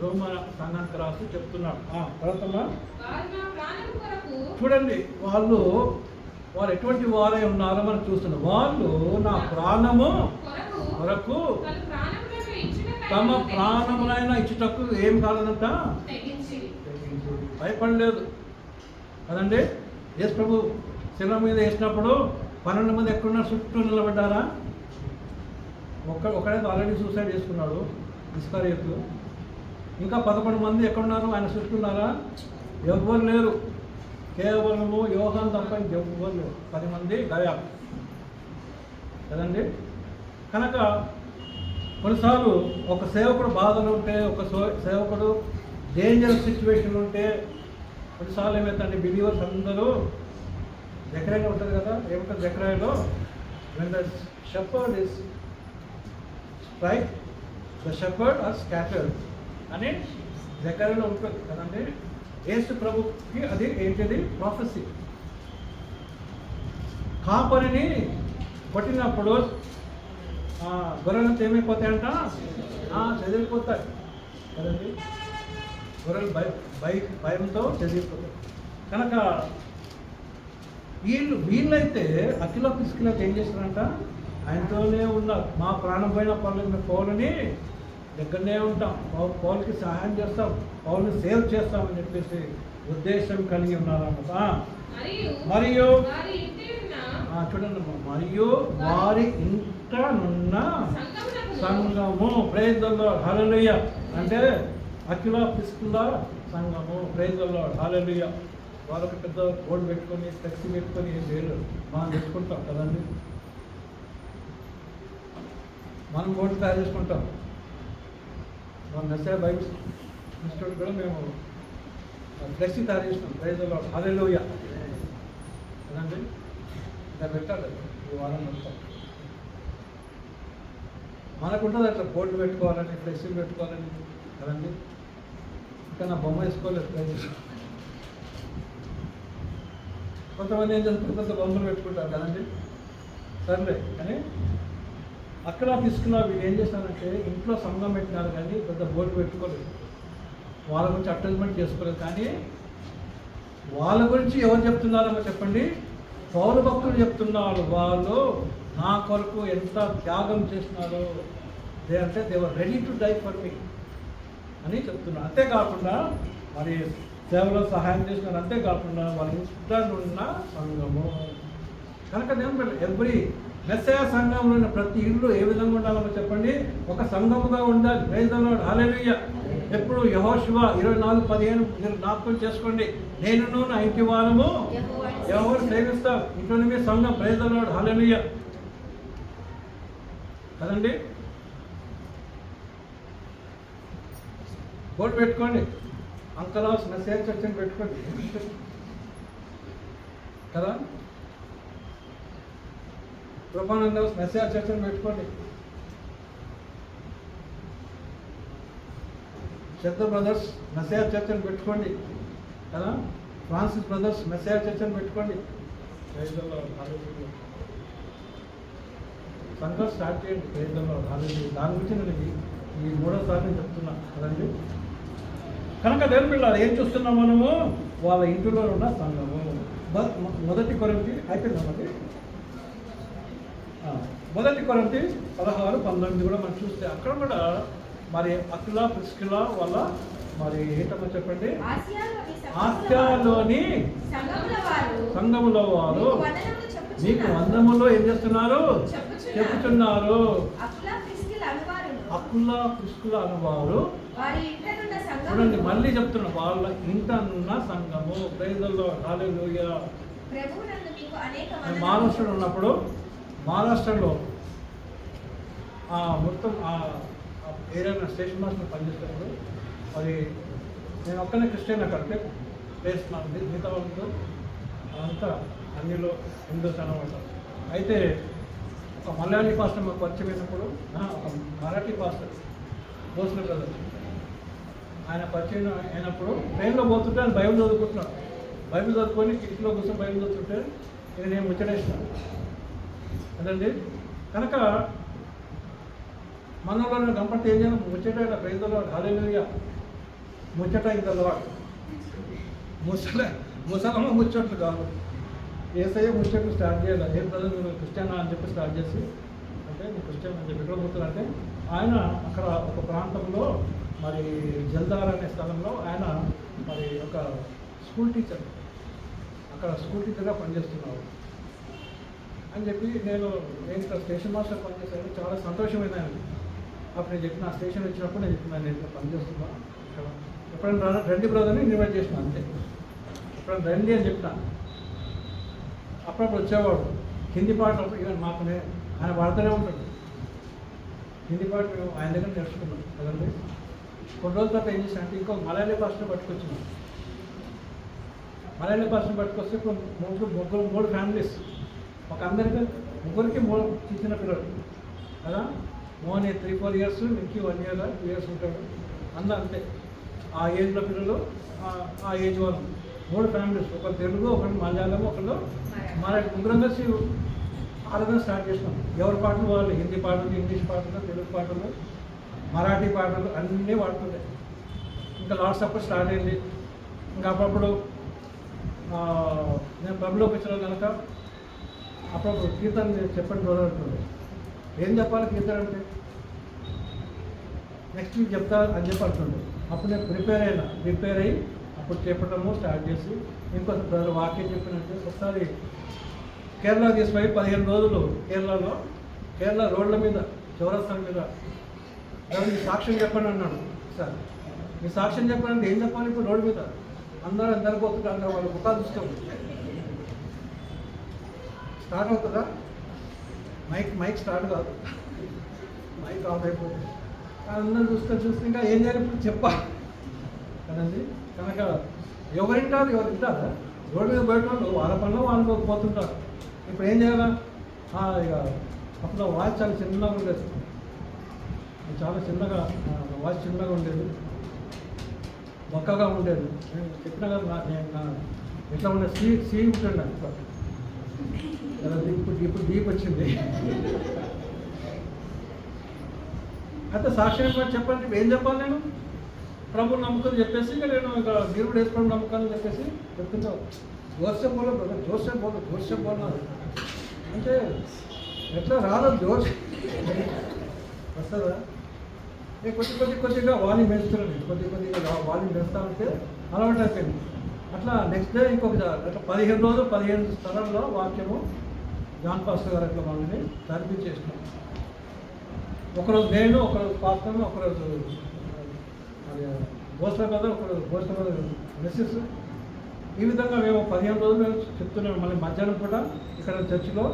రోమ సంఘానికి రాసి చెప్తున్నాడు. చూడండి, వాళ్ళు ఎటువంటి వారై ఉన్నారో మనం చూస్తున్నాం. వాళ్ళు నా ప్రాణము కొరకు తమ ప్రాణములైనా ఇచ్చుటకు ఏం కాలేదంట? భయపడలేదు కదండి. యేసు ప్రభు శిలువ మీద వేసినప్పుడు 12 మంది ఎక్కడున్నారు? చుట్టూ నిలబడ్డారా? ఒకడైతే ఆల్రెడీ సూసైడ్ చేసుకున్నాడు, ఇస్కరియోతు. ఇంకా 11 మంది ఎక్కడున్నారు? ఆయన చుట్టూ ఉన్నారా? ఎవ్వరు లేరు. కేవలము యోహాను తప్ప ఎవ్వరు లేరు. 10 మంది గాయాలు కదండి. కనుక కొన్నిసార్లు ఒక సేవకుడు బాధలు ఉంటే, ఒక సేవకుడు డేంజరస్ సిచ్యువేషన్ ఉంటే, కొన్నిసార్లు ఏమవుతుందండి, బిలీవర్స్ అందరూ జకర్యాలో ఉంటుంది కదా. ఏముంటుంది జకర్యాలో? When the shepherd is strike the shepherd are scattered అని జకర్యాలో ఉంటుంది కదండి. యేసు ప్రభుకి అది ఏంటిది? ప్రాఫెసీ. కాపరిని కొట్టినప్పుడు గొర్రెలంతా ఏమైపోతాయంట? చెదిరిపోతాయి కదండి. గొర్రెలు భయంతో చెదిరిపోతాయి. కనుక వీళ్ళైతే అఖిల పిస్కిలకి ఏం చేస్తారంట? ఆయనతోనే ఉన్నారు. మా ప్రాణం పోయిన పనులు పౌలుని దగ్గరనే ఉంటాం, పౌలుకి సహాయం చేస్తాం, పౌలుని సేవ్ చేస్తామని చెప్పేసి ఉద్దేశం కలిగి ఉన్నారన్నమాట. మరియు చూడండి, మరియు వారి ఇంటనున్న సంఘము. Praise the Lord, hallelujah. అంటే అఖిలా ప్రిస్కిల్లా సంఘము. ప్రైజ్ ది లార్డ్, హల్లెలూయా. వాళ్ళకి పెద్ద బోర్డు పెట్టుకొని ఫ్లెక్సీ పెట్టుకొని వేలు మనం తెచ్చుకుంటాం కదండి. మనం బోర్డు తయారు చేసుకుంటాం. మన మెసేజ్ బైబిల్ ఇన్స్టిట్యూట్ కూడా మేము ఫ్లెక్సీ తయారు చేసినాం. ప్రైజ్ లార్డ్, హల్లెలూయా కదండి. ఇలా పెట్టాలి ఈ వారం మొత్తం. మనకుంటుంది అట్లా బోర్డు పెట్టుకోవాలని, ఫ్లెక్సీలు పెట్టుకోవాలని కదండి. ఇంకా నా బొమ్మ వేసుకోలేదు. ప్రైజ్ కొంతమంది ఏం చేస్తారు, కొంత బొమ్మలు పెట్టుకుంటారు కదండి. సర్లే కానీ అక్కడ తీసుకున్న వీళ్ళు ఏం చేస్తారంటే ఇంట్లో సంఘం పెట్టినారు కానీ పెద్ద బోర్డు పెట్టుకోలేదు. వాళ్ళ గురించి అడ్వర్టైజ్మెంట్ చేసుకోలేదు. కానీ వాళ్ళ గురించి ఎవరు చెప్తున్నారో చెప్పండి, పౌరు భక్తులు చెప్తున్నారు. వాళ్ళు నా కొరకు ఎంత త్యాగం చేస్తున్నారో, అంటే they were ready to die for me అని చెప్తున్నారు. అంతేకాకుండా మరి సేవలో సహాయం చేస్తున్నారు. అంతేకాకుండా వాళ్ళ ఇంట్లో ఉన్న సంఘము కనుక నేను ఎవ్రీ మెస్సయా సంఘంలో ఉన్న ప్రతి ఇల్లు ఏ విధంగా ఉండాలో చెప్పండి, ఒక సంఘముగా ఉండాలి. ప్రైజ్ ది లార్డ్, హల్లెలూయా. ఎప్పుడు యెహోషువ 24:15 మీరు జ్ఞాపకం చేసుకోండి. నేనును నా ఇంటి వారము యెహోవాను సేవిస్తాం. ఇంట్లోనే మీ సంఘం. ప్రైజ్ ది లార్డ్, హల్లెలూయా కదండి. బోర్డు పెట్టుకోండి. అంకరాస్ మెసేజ్ చర్చ్ అని పెట్టుకోండి కదా. కృపానంద మెసేజ్ చర్చ్ అని పెట్టుకోండి. శత్రు బ్రదర్స్ మెసేజ్ చర్చ్ అని పెట్టుకోండి కదా. ఫ్రాన్సిస్ బ్రదర్స్ మెసేజ్ చర్చ్ అని పెట్టుకోండి. సంఘం స్టార్ట్ చేయండి. ప్రేజలో దాని గురించి నేను ఈ 3వ సారి నేను చెప్తున్నా కదండి. కనుక దేవుని పిల్లలు ఏం చూస్తున్నాం మనము, వాళ్ళ ఇంటిలో ఉన్న సంఘము. మొదటి కొరింథీ అయిపోయిందన్నది. మొదటి కొరింథీ 16-19 కూడా మనం చూస్తే అక్కడ కూడా మరి అక్విలా ప్రిస్కిలా వల్ల మరి ఏంటమ్మా చెప్పండి, ఆసియాలోని సంఘముల వారు మీకు వందములో ఏం చేస్తున్నారు చెప్పుతున్నారు. అక్విలా ప్రిస్కిలా అనేవారు చూడండి, మళ్ళీ చెప్తున్నా, వాళ్ళ ఇంట ఉన్న సంఘము. ప్రైజ్ ది లార్డ్, హల్లెలూయా. మహారాష్ట్రలో ఉన్నప్పుడు, మహారాష్ట్రలో మొత్తం ఏదైనా స్టేషన్ మాస్టర్ పనిచేస్తున్నప్పుడు మరి నేను ఒక్కనే క్రిస్టియన్ అక్కడికి చేస్తున్నాను. మిగతా వాళ్ళతో అంతా అన్నిలో హిందూస్ అనమాట. అయితే ఒక మలయాళీ పాస్టర్ మాకు పరిచయం అయినప్పుడు, ఒక మరాఠీ పాస్టర్ భోస్లే బ్రదర్, ఆయన పరిచయం అయినప్పుడు ట్రైన్లో పోతుంటే ఆయన బైబిల్ చదువుకుంటున్నాడు. బైబిల్ చదువుకొని కిటికీలో కూర్చొని బైబిల్ చదువుతుంటే నేను ముచ్చటేసినాను అదండి. కనుక మనలో గంపట్టి ఏం చేయాలి, ముచ్చట ప్రైజ్ ది లార్డ్, హల్లెలూయా. ముచ్చట ఇన్ ది లార్డ్. ముసలమ్మ ముచ్చట్లు కాదు, ఏసయ్య ముచ్చట్లు స్టార్ట్ చేయాలి. ఏం బ్రదర్ మీరు క్రిస్టియన్ అని చెప్పి స్టార్ట్ చేసి, అంటే నేను క్రిస్టియన్ అని చెప్పి ఎక్కడ పోతున్నారంటే, ఆయన అక్కడ ఒక ప్రాంతంలో మరి జల్దార్ అనే స్థలంలో ఆయన మరి ఒక స్కూల్ టీచర్, అక్కడ స్కూల్ టీచర్గా పనిచేస్తున్నారు అని చెప్పి నేను ఇక్కడ స్టేషన్ మాస్టర్ పనిచేశాను. చాలా సంతోషమైన ఆయన. అప్పుడు నేను చెప్పిన స్టేషన్ వచ్చినప్పుడు నేను చెప్పిన నేను ఇక్కడ పనిచేస్తున్నాను, ఇక్కడ ఎప్పుడైనా రండి బ్రదర్ని ఇన్వైట్ చేసిన, అంతే. ఎప్పుడైనా రండి అని చెప్పిన. అప్పుడప్పుడు వచ్చేవాడు. హిందీ పాటలు ఇక మాకు ఆయన వాడుతూనే ఉంటాడు. హిందీ పాట మేము ఆయన దగ్గర నేర్చుకున్నాం కదండి. కొన్ని రోజుల తర్వాత ఏం చేశానంటే ఇంకో మలయాళీ భాషను పట్టుకొచ్చినాం. మలయాళీ భాషను పట్టుకొస్తే మూడు ఫ్యామిలీస్, ఒక అందరికీ ముగ్గురికి 3 చిన్న పిల్లలు కదా. Mohan 3-4 years, Mickey 1 year 2 years ఉంటాడు. అందరూ అంతే ఆ ఏజ్లో పిల్లలు, ఆ ఏజ్ వాళ్ళు. 3 ఫ్యామిలీస్, ఒకరు తెలుగు, ఒకరు మలయాళం, ఒకరు మరాఠీ. ముగ్గురం కలిసి ఆరాధన స్టార్ట్ చేసినాం. ఎవరి పాటలు వాళ్ళు, హిందీ పాటలు, ఇంగ్లీష్ పాటలు, తెలుగు పాటలు, మరాఠీ పాటలు అన్నీ పాడుతుండే. ఇంకా లాస్ట్ అప్పుడు స్టార్ట్ అయింది. ఇంకా అప్పుడప్పుడు నేను పబ్లోకి వచ్చిన కనుక అప్పుడప్పుడు కీర్తన చెప్పండి రోజు అంటుండే. ఏం చెప్పాలి కీర్తన అంటే, నెక్స్ట్ వీక్ చెప్తా అని చెప్పి అంటుండే. అప్పుడు నేను ప్రిపేర్ అయ్యి అప్పుడు చెప్పడము స్టార్ట్ చేసి ఇంకొక వాక్యం చెప్పినట్టు ఒకసారి కేరళ తీసుకుపోయి 15 రోజులు కేరళ రోడ్ల మీద, చౌరస్తాల మీద దానికి సాక్ష్యం చెప్పండి అన్నాడు. సార్ మీ సాక్ష్యం చెప్పాలంటే ఏం చెప్పాలి? ఇప్పుడు రోడ్డు మీద అందరూ పోతుంటారు, వాళ్ళు ముఖాలు చూస్తాం. స్టార్ట్ అవుతుందా? మైక్ స్టార్ట్ కాదు. మైక్ ఆఫ్ అయిపోతుంది. అందరూ చూస్తే ఇంకా ఏం చేయాలి ఇప్పుడు చెప్పాలి కదండి. కనుక ఎవరింటారు రోడ్డు మీద బయట వాళ్ళు వాళ్ళ పనులు వాళ్ళు పోతుంటారు. ఇప్పుడు ఏం చేయాలా? ఇక అప్పుడు వాచ్ చాలా చిన్నగా ఉండేది, చాలా చిన్నగా వాచ్ చిన్నగా ఉండేది, బక్కగా ఉండేది. నేను చెప్పిన కదా నేను ఎట్లా ఉండేది, సీ ఉంటుండే ఇప్పుడు డీప్ వచ్చింది. అయితే సాక్ష్యం కూడా చెప్పండి, ఏం చెప్పాలి నేను? ప్రభు నమ్మకం చెప్పేసి ఇక నేను ఇక దేవుడు వేసుకోవడం నమ్మకాన్ని చెప్పేసి చెప్తుంటావు. జోసెఫ్ బోలో బ్రదర్, జోసెఫ్ బోలో అంటే ఎట్లా రాదు జోష్ వస్తుందా? నేను కొద్దిగా వాల్యూమ్ వేస్తున్నాను, కొద్దిగా వాల్యూమ్ వేస్తూ ఉంటే అలవాటు అయిపోయింది. అట్లా నెక్స్ట్ డే ఇంకొక అట్లా 15 రోజులు 15 స్థలంలో వాక్యము జాన్ పాస్టర్ గారు అట్లా వాళ్ళని చదివించేసినాం. ఒకరోజు నేను, ఒకరోజు పాస్టర్ను, ఒకరోజు గోస్ల కదా, ఒకరోజు గోస్ల కదా మెస్సెస్. ఈ విధంగా మేము 15 రోజులు చెప్తున్నాము. మళ్ళీ మధ్యాహ్నం పూట ఇక్కడ చర్చిలో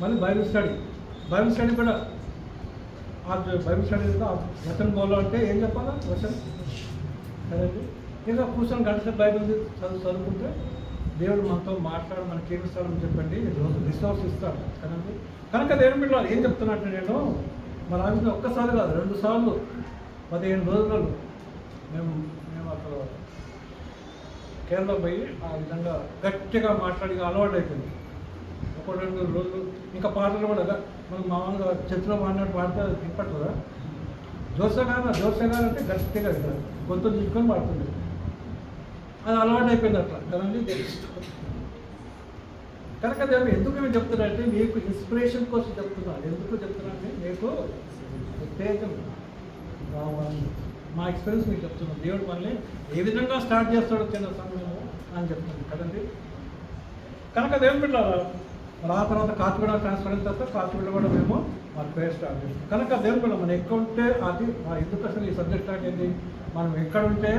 మళ్ళీ బైబిల్ స్టడీ కూడా. ఆ బైబిల్ స్టడీ వచన్ బోలో అంటే ఏం చెప్పాలా? వచన్ కదండి. ఇంకా కూర్చొని గంట బైబిల్ చదువుకుంటే దేవుడు మనతో మాట్లాడు, మనకి ఏమిస్తాడని చెప్పండి, రిసోర్స్ ఇస్తాడు కదండి. కనుక దేవుని బిడ్డలు ఏం చెప్తున్నట్టు నేను మన ఆఫీస్లో ఒక్కసారి కాదు 2 సార్లు 15 రోజులలో మేము అక్కడ కేరళ పోయి ఆ విధంగా గట్టిగా మాట్లాడి అలవాటు అయిపోయింది. 1-2 రోజులు ఇంకా పాటలు కూడా మనం మామూలుగా చర్చలో పాడితే తిప్పట్లేదా? జోసగారు అంటే గట్టిగా గొంతు తీసుకొని పాడుతుంది. అది అలవాటు అయిపోయింది అట్లా కదండి. కనుక దేవుడు ఎందుకు మేము చెప్తున్నారంటే మీకు ఇన్స్పిరేషన్ కోసం చెప్తున్నాను. ఎందుకు చెప్తున్నానంటే మీకు ఉత్తేజం రావాలి. మా ఎక్స్పీరియన్స్ మీకు చెప్తున్నాం. దేవుడు మనల్ని ఏ విధంగా స్టార్ట్ చేస్తాడో చిన్న సమయంలో అని చెప్తుంది కదండి. కనుక దేవుని బిడ్డలారా మరి ఆ తర్వాత కాచిగూడ ట్రాన్స్ఫర్ అయిన తర్వాత కాచిగూడ కూడా మేము మా ప్రేయర్ స్టార్ట్ చేస్తాం. కనుక దేవుని బిడ్డ మనం ఎక్కడ ఉంటే అది ఎందుకు అసలు ఈ సబ్జెక్ట్ స్టార్ట్ అయింది? మనం ఎక్కడ ఉంటే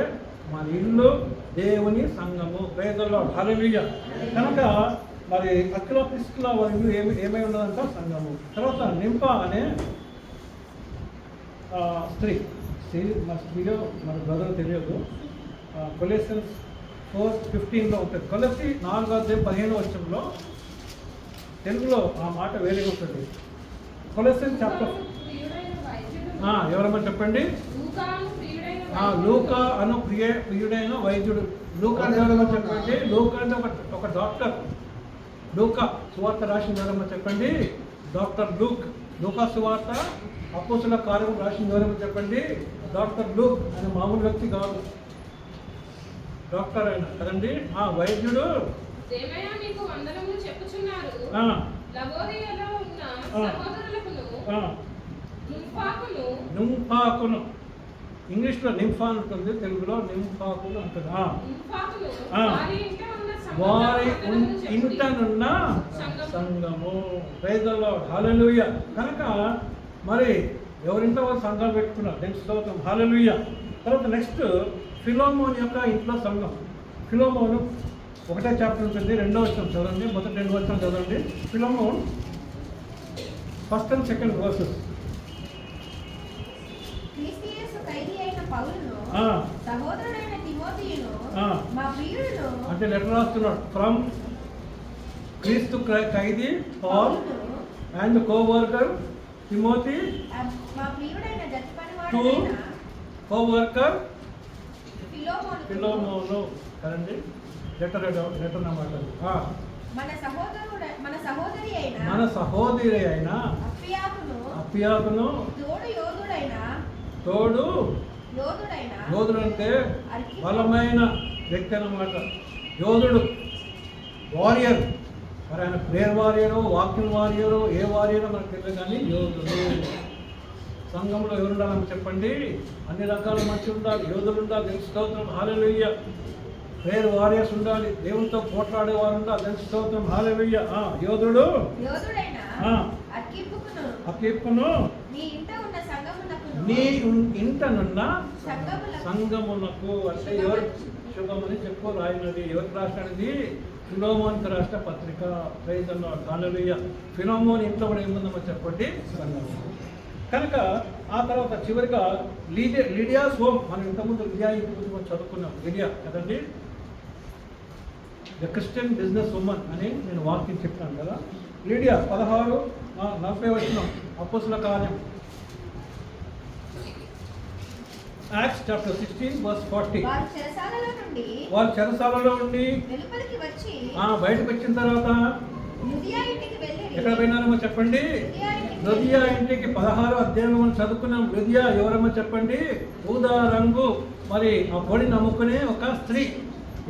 మన ఇల్లు దేవుని సంఘము, ప్రైజ్ ది లార్డ్, హల్లెలూయా. కనుక మరి అక్కిలపిస్కుల వారి ఇల్లు ఏమై ఉన్నదంట? సంఘము. తర్వాత నింప అనే మా స్త్రీలో మన బ్రదర్ తెలియదు. కొలెసన్స్ 4:15 ఉంటుంది. కొలసి 4:15 తెలుగులో ఆ మాట వేరేగా ఉంటుంది. కొలెసన్స్ చాప్టర్ ఎవరమ్మా చెప్పండి? లూకా అను ప్రియుడైన వైద్యుడు. లూకా అంటే ఎవరమ్మా చెప్పండి? లూకా అంటే ఒక డాక్టర్. లూకా సువార్త రాసిన ఎవరమ్మా చెప్పండి? డాక్టర్ లూకా సువార్త అపోస్తుల కార్యము రాసిన ఎవరమ్మా చెప్పండి? డాక్టర్ లూక్ అనే మామూలు వ్యక్తి కాదు, డాక్టర్ అయినా కదండి. వైద్యుడు నింఫాకును, ఇంగ్లీష్లో నింఫా ఉంటుంది, తెలుగులో నింఫాకును ఉంటుంది. వారి ఇంటనున్న సంఘము, ప్రైజ్ ది లార్డ్, హల్లెలూయా. కనుక మరి ఎవరింట్లో వాళ్ళు సంఘాలు పెట్టుకున్నారు, నెక్స్ట్ స్తోత్రం, హల్లెలూయా. తర్వాత నెక్స్ట్ ఫిలోమోన్ యొక్క ఇంట్లో సంఘం. ఫిలోమోను 1వ చాప్టర్ ఉంటుంది, 2వ వచనం చదవండి, మొదటి 2 వచనం చదవండి. Philemon 1st and 2nd verses. అంటే లెటర్ రాస్తున్నాడు. ఫ్రమ్ క్రీస్తు ఖైదీ Paul and coworker Timothy to coworker Philemon కదండి. లెటర్ అన్నమాట. మన సహోదరి అయిన అప్పియాకును తోడు యోధుడు అంటే బలమైన వ్యక్తి అన్నమాట. యోధుడు, వారియర్. మరి ఆయన ప్రేయర్ వారియరు, వాక్యం వారియరు, ఏ వారియరో మనకు తెలియదు కానీ యోధుడు. సంఘంలో ఎవరు ఉండాలని చెప్పండి? అన్ని రకాల మనుషులు ఉండాలి, యోధులు ఉండాలి, స్తోత్రం, హల్లెలూయా. ప్రేయర్ వారియర్స్ ఉండాలి, దేవునితో పోట్లాడేవారు ఉండాలి, స్తోత్రం, హల్లెలూయా. యోధుడు అకీపును నీ ఇంటనున్న సంఘమునకు. అంటే ఎవరు శుభమని చెప్పు రాయినది, ఎవరికి రాసినది? ఫిలోమోన్కి రాష్ట్ర పత్రిక, praise the Lord, hallelujah. Philemon ఇంట్లో కూడా ఏముందమ్మా చెప్పండి? సంఘము. కనుక ఆ తర్వాత చివరిగా లిడియాస్ హోమ్, మనం ఇంతకుముందు లిడియా ఇంటి గురించి మనం చదువుకున్నాం. లిడియా కదండి, ద క్రిస్టియన్ బిజినెస్ ఉమెన్ అని నేను వాక్యం చెప్పాను కదా. లిడియా 16:40 అపోస్తుల కార్యం, Acts chapter 16:40. వారు చెరసాలలో ఉండి బయటకు వచ్చిన తర్వాత ఎక్కడ పోయినారమ్మా చెప్పండి? లుదియా ఇంటికి 16వ అధ్యాయం మనం చదువుకున్నాం. లుదియా ఎవరమ్మా చెప్పండి? ఊదా రంగు మరి ఆ పొడి నమ్ముకునే ఒక స్త్రీ.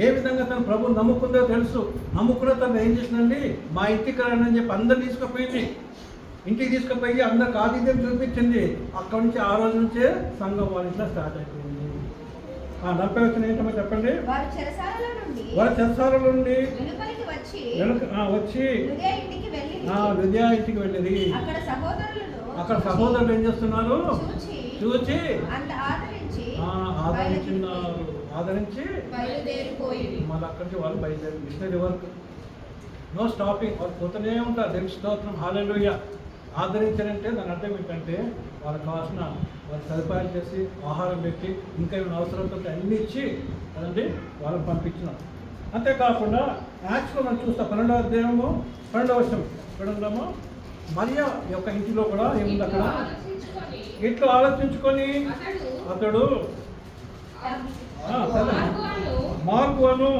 ఏ విధంగా తన ప్రభు నమ్ముకుందో తెలుసు. నమ్ముకున్న తను ఏం చేసిందండి? మా ఇంటికి రండి అని చెప్పి అందరు తీసుకుపోయింది. ఇంటికి తీసుకుపోయి అందరికి ఆతిథ్యం చూపించింది. అక్కడి నుంచి ఆ రోజు నుంచే సంఘం వాళ్ళ ఇంట్లో స్టార్ట్ అయిపోయింది. 40 వచ్చిన ఏంటమ్మా చెప్పండి? వారు చెరసాల నుండి వచ్చి లుదియా ఇంటికి వెళ్ళింది. అక్కడ సహోదరులు ఏం చేస్తున్నారు? చూచి ఆదరించి మళ్ళీ అక్కడి నుంచి వాళ్ళు బయలుదేరి మిషనరీ వర్క్. నో స్టాపింగ్, వాళ్ళు పోతూనే ఉంటారు. దేవుని స్తోత్రం, హల్లెలూయా. ఆదరించారంటే దాని అర్థం ఏంటంటే వాళ్ళకి కావాల్సిన వాళ్ళు సదుపాయాలు చేసి ఆహారం పెట్టి ఇంకా ఏమైనా అవసరంతో అన్ని ఇచ్చి కదండి వాళ్ళని పంపించినాం. అంతేకాకుండా యాక్చువల్గా మనం చూస్తాం 12వ అధ్యాయము 12వ వచనం చూడండి. మరియా యొక్క ఇంటిలో కూడా ఏముంది? అక్కడ ఇట్లా ఆలోచించుకొని అతడు మార్కు అను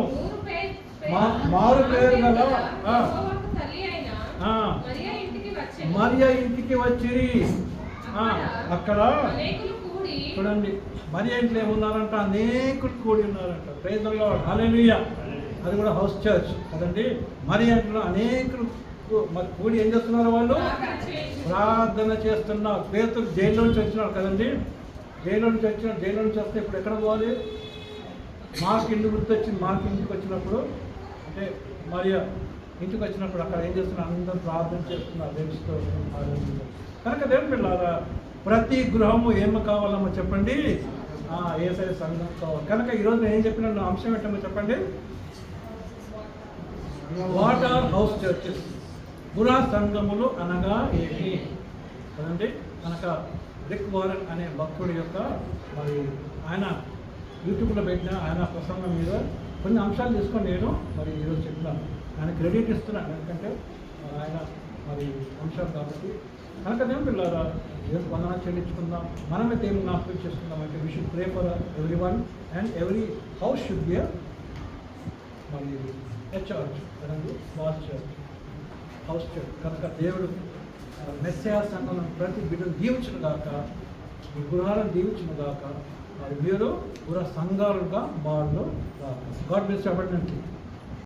మారు పేరు గల మరియా ఇంటికి వచ్చి అక్కడ చూడండి మరియా ఇంట్లో ఏమున్నారంట? అనేకులు కూడి ఉన్నారంట. ప్రైజ్ ది లార్డ్, హల్లెలూయా. అది కూడా హౌస్ చర్చ్ కదండి. మరియా ఇంట్లో అనేకులు మరి కూడి ఏం చేస్తున్నారు? వాళ్ళు ప్రార్థన చేస్తున్నారు. పేతురు జైల్లో నుంచి వచ్చినాడు కదండి. జైల్లో నుంచి వస్తే ఇప్పుడు ఎక్కడ పోవాలి? మార్క్ ఇల్లు గుర్తొచ్చింది. మార్క్ ఇంటికి వచ్చినప్పుడు అంటే మరియా ఇంటికి వచ్చినప్పుడు అక్కడ ఏం చేస్తున్నారు? అందరూ ప్రార్థన చేస్తున్నారు. దేవునితో కనుక దేవుని పిల్లారా, ప్రతి గృహము ఏమి కావాలమ్మా చెప్పండి? యేసయ్య సంఘం కావాలి. కనుక ఈరోజు నేను ఏం చెప్పిన అంశం ఏంటమ్మా చెప్పండి? What are house churches? గృహ సంఘములు అనగా ఏమి కదండి. కనుక రిక్ వారెన్ అనే భక్తుడి యొక్క మరి ఆయన యూట్యూబ్లో పెట్టిన ఆయన ప్రసంగం మీద కొన్ని అంశాలు తీసుకొని నేను మరి ఈరోజు చెప్తున్నాను. ఆయన క్రెడిట్ ఇస్తున్నాను, ఎందుకంటే ఆయన మరి అంశాలు కాబట్టి. కనుక దేవుని పిల్లారా, దేవుని వందనాలు చెల్లించుకుందాం. మనమైతే ఏమి జ్ఞాపకం చేసుకుందాం అంటే we should pray for every one and every house should be మరి చర్చ్ కదండి, స్మాల్ చర్చ్, హౌస్ చర్చ్. కనుక దేవుడు మెస్సయా సంఘం ప్రతి బిడ్డను దీవించును గాక, ఈ గృహాలను దీవించును గాక, మరి మీరు గృహ సంఘాలుగా మారును గాక. God bless you abundantly.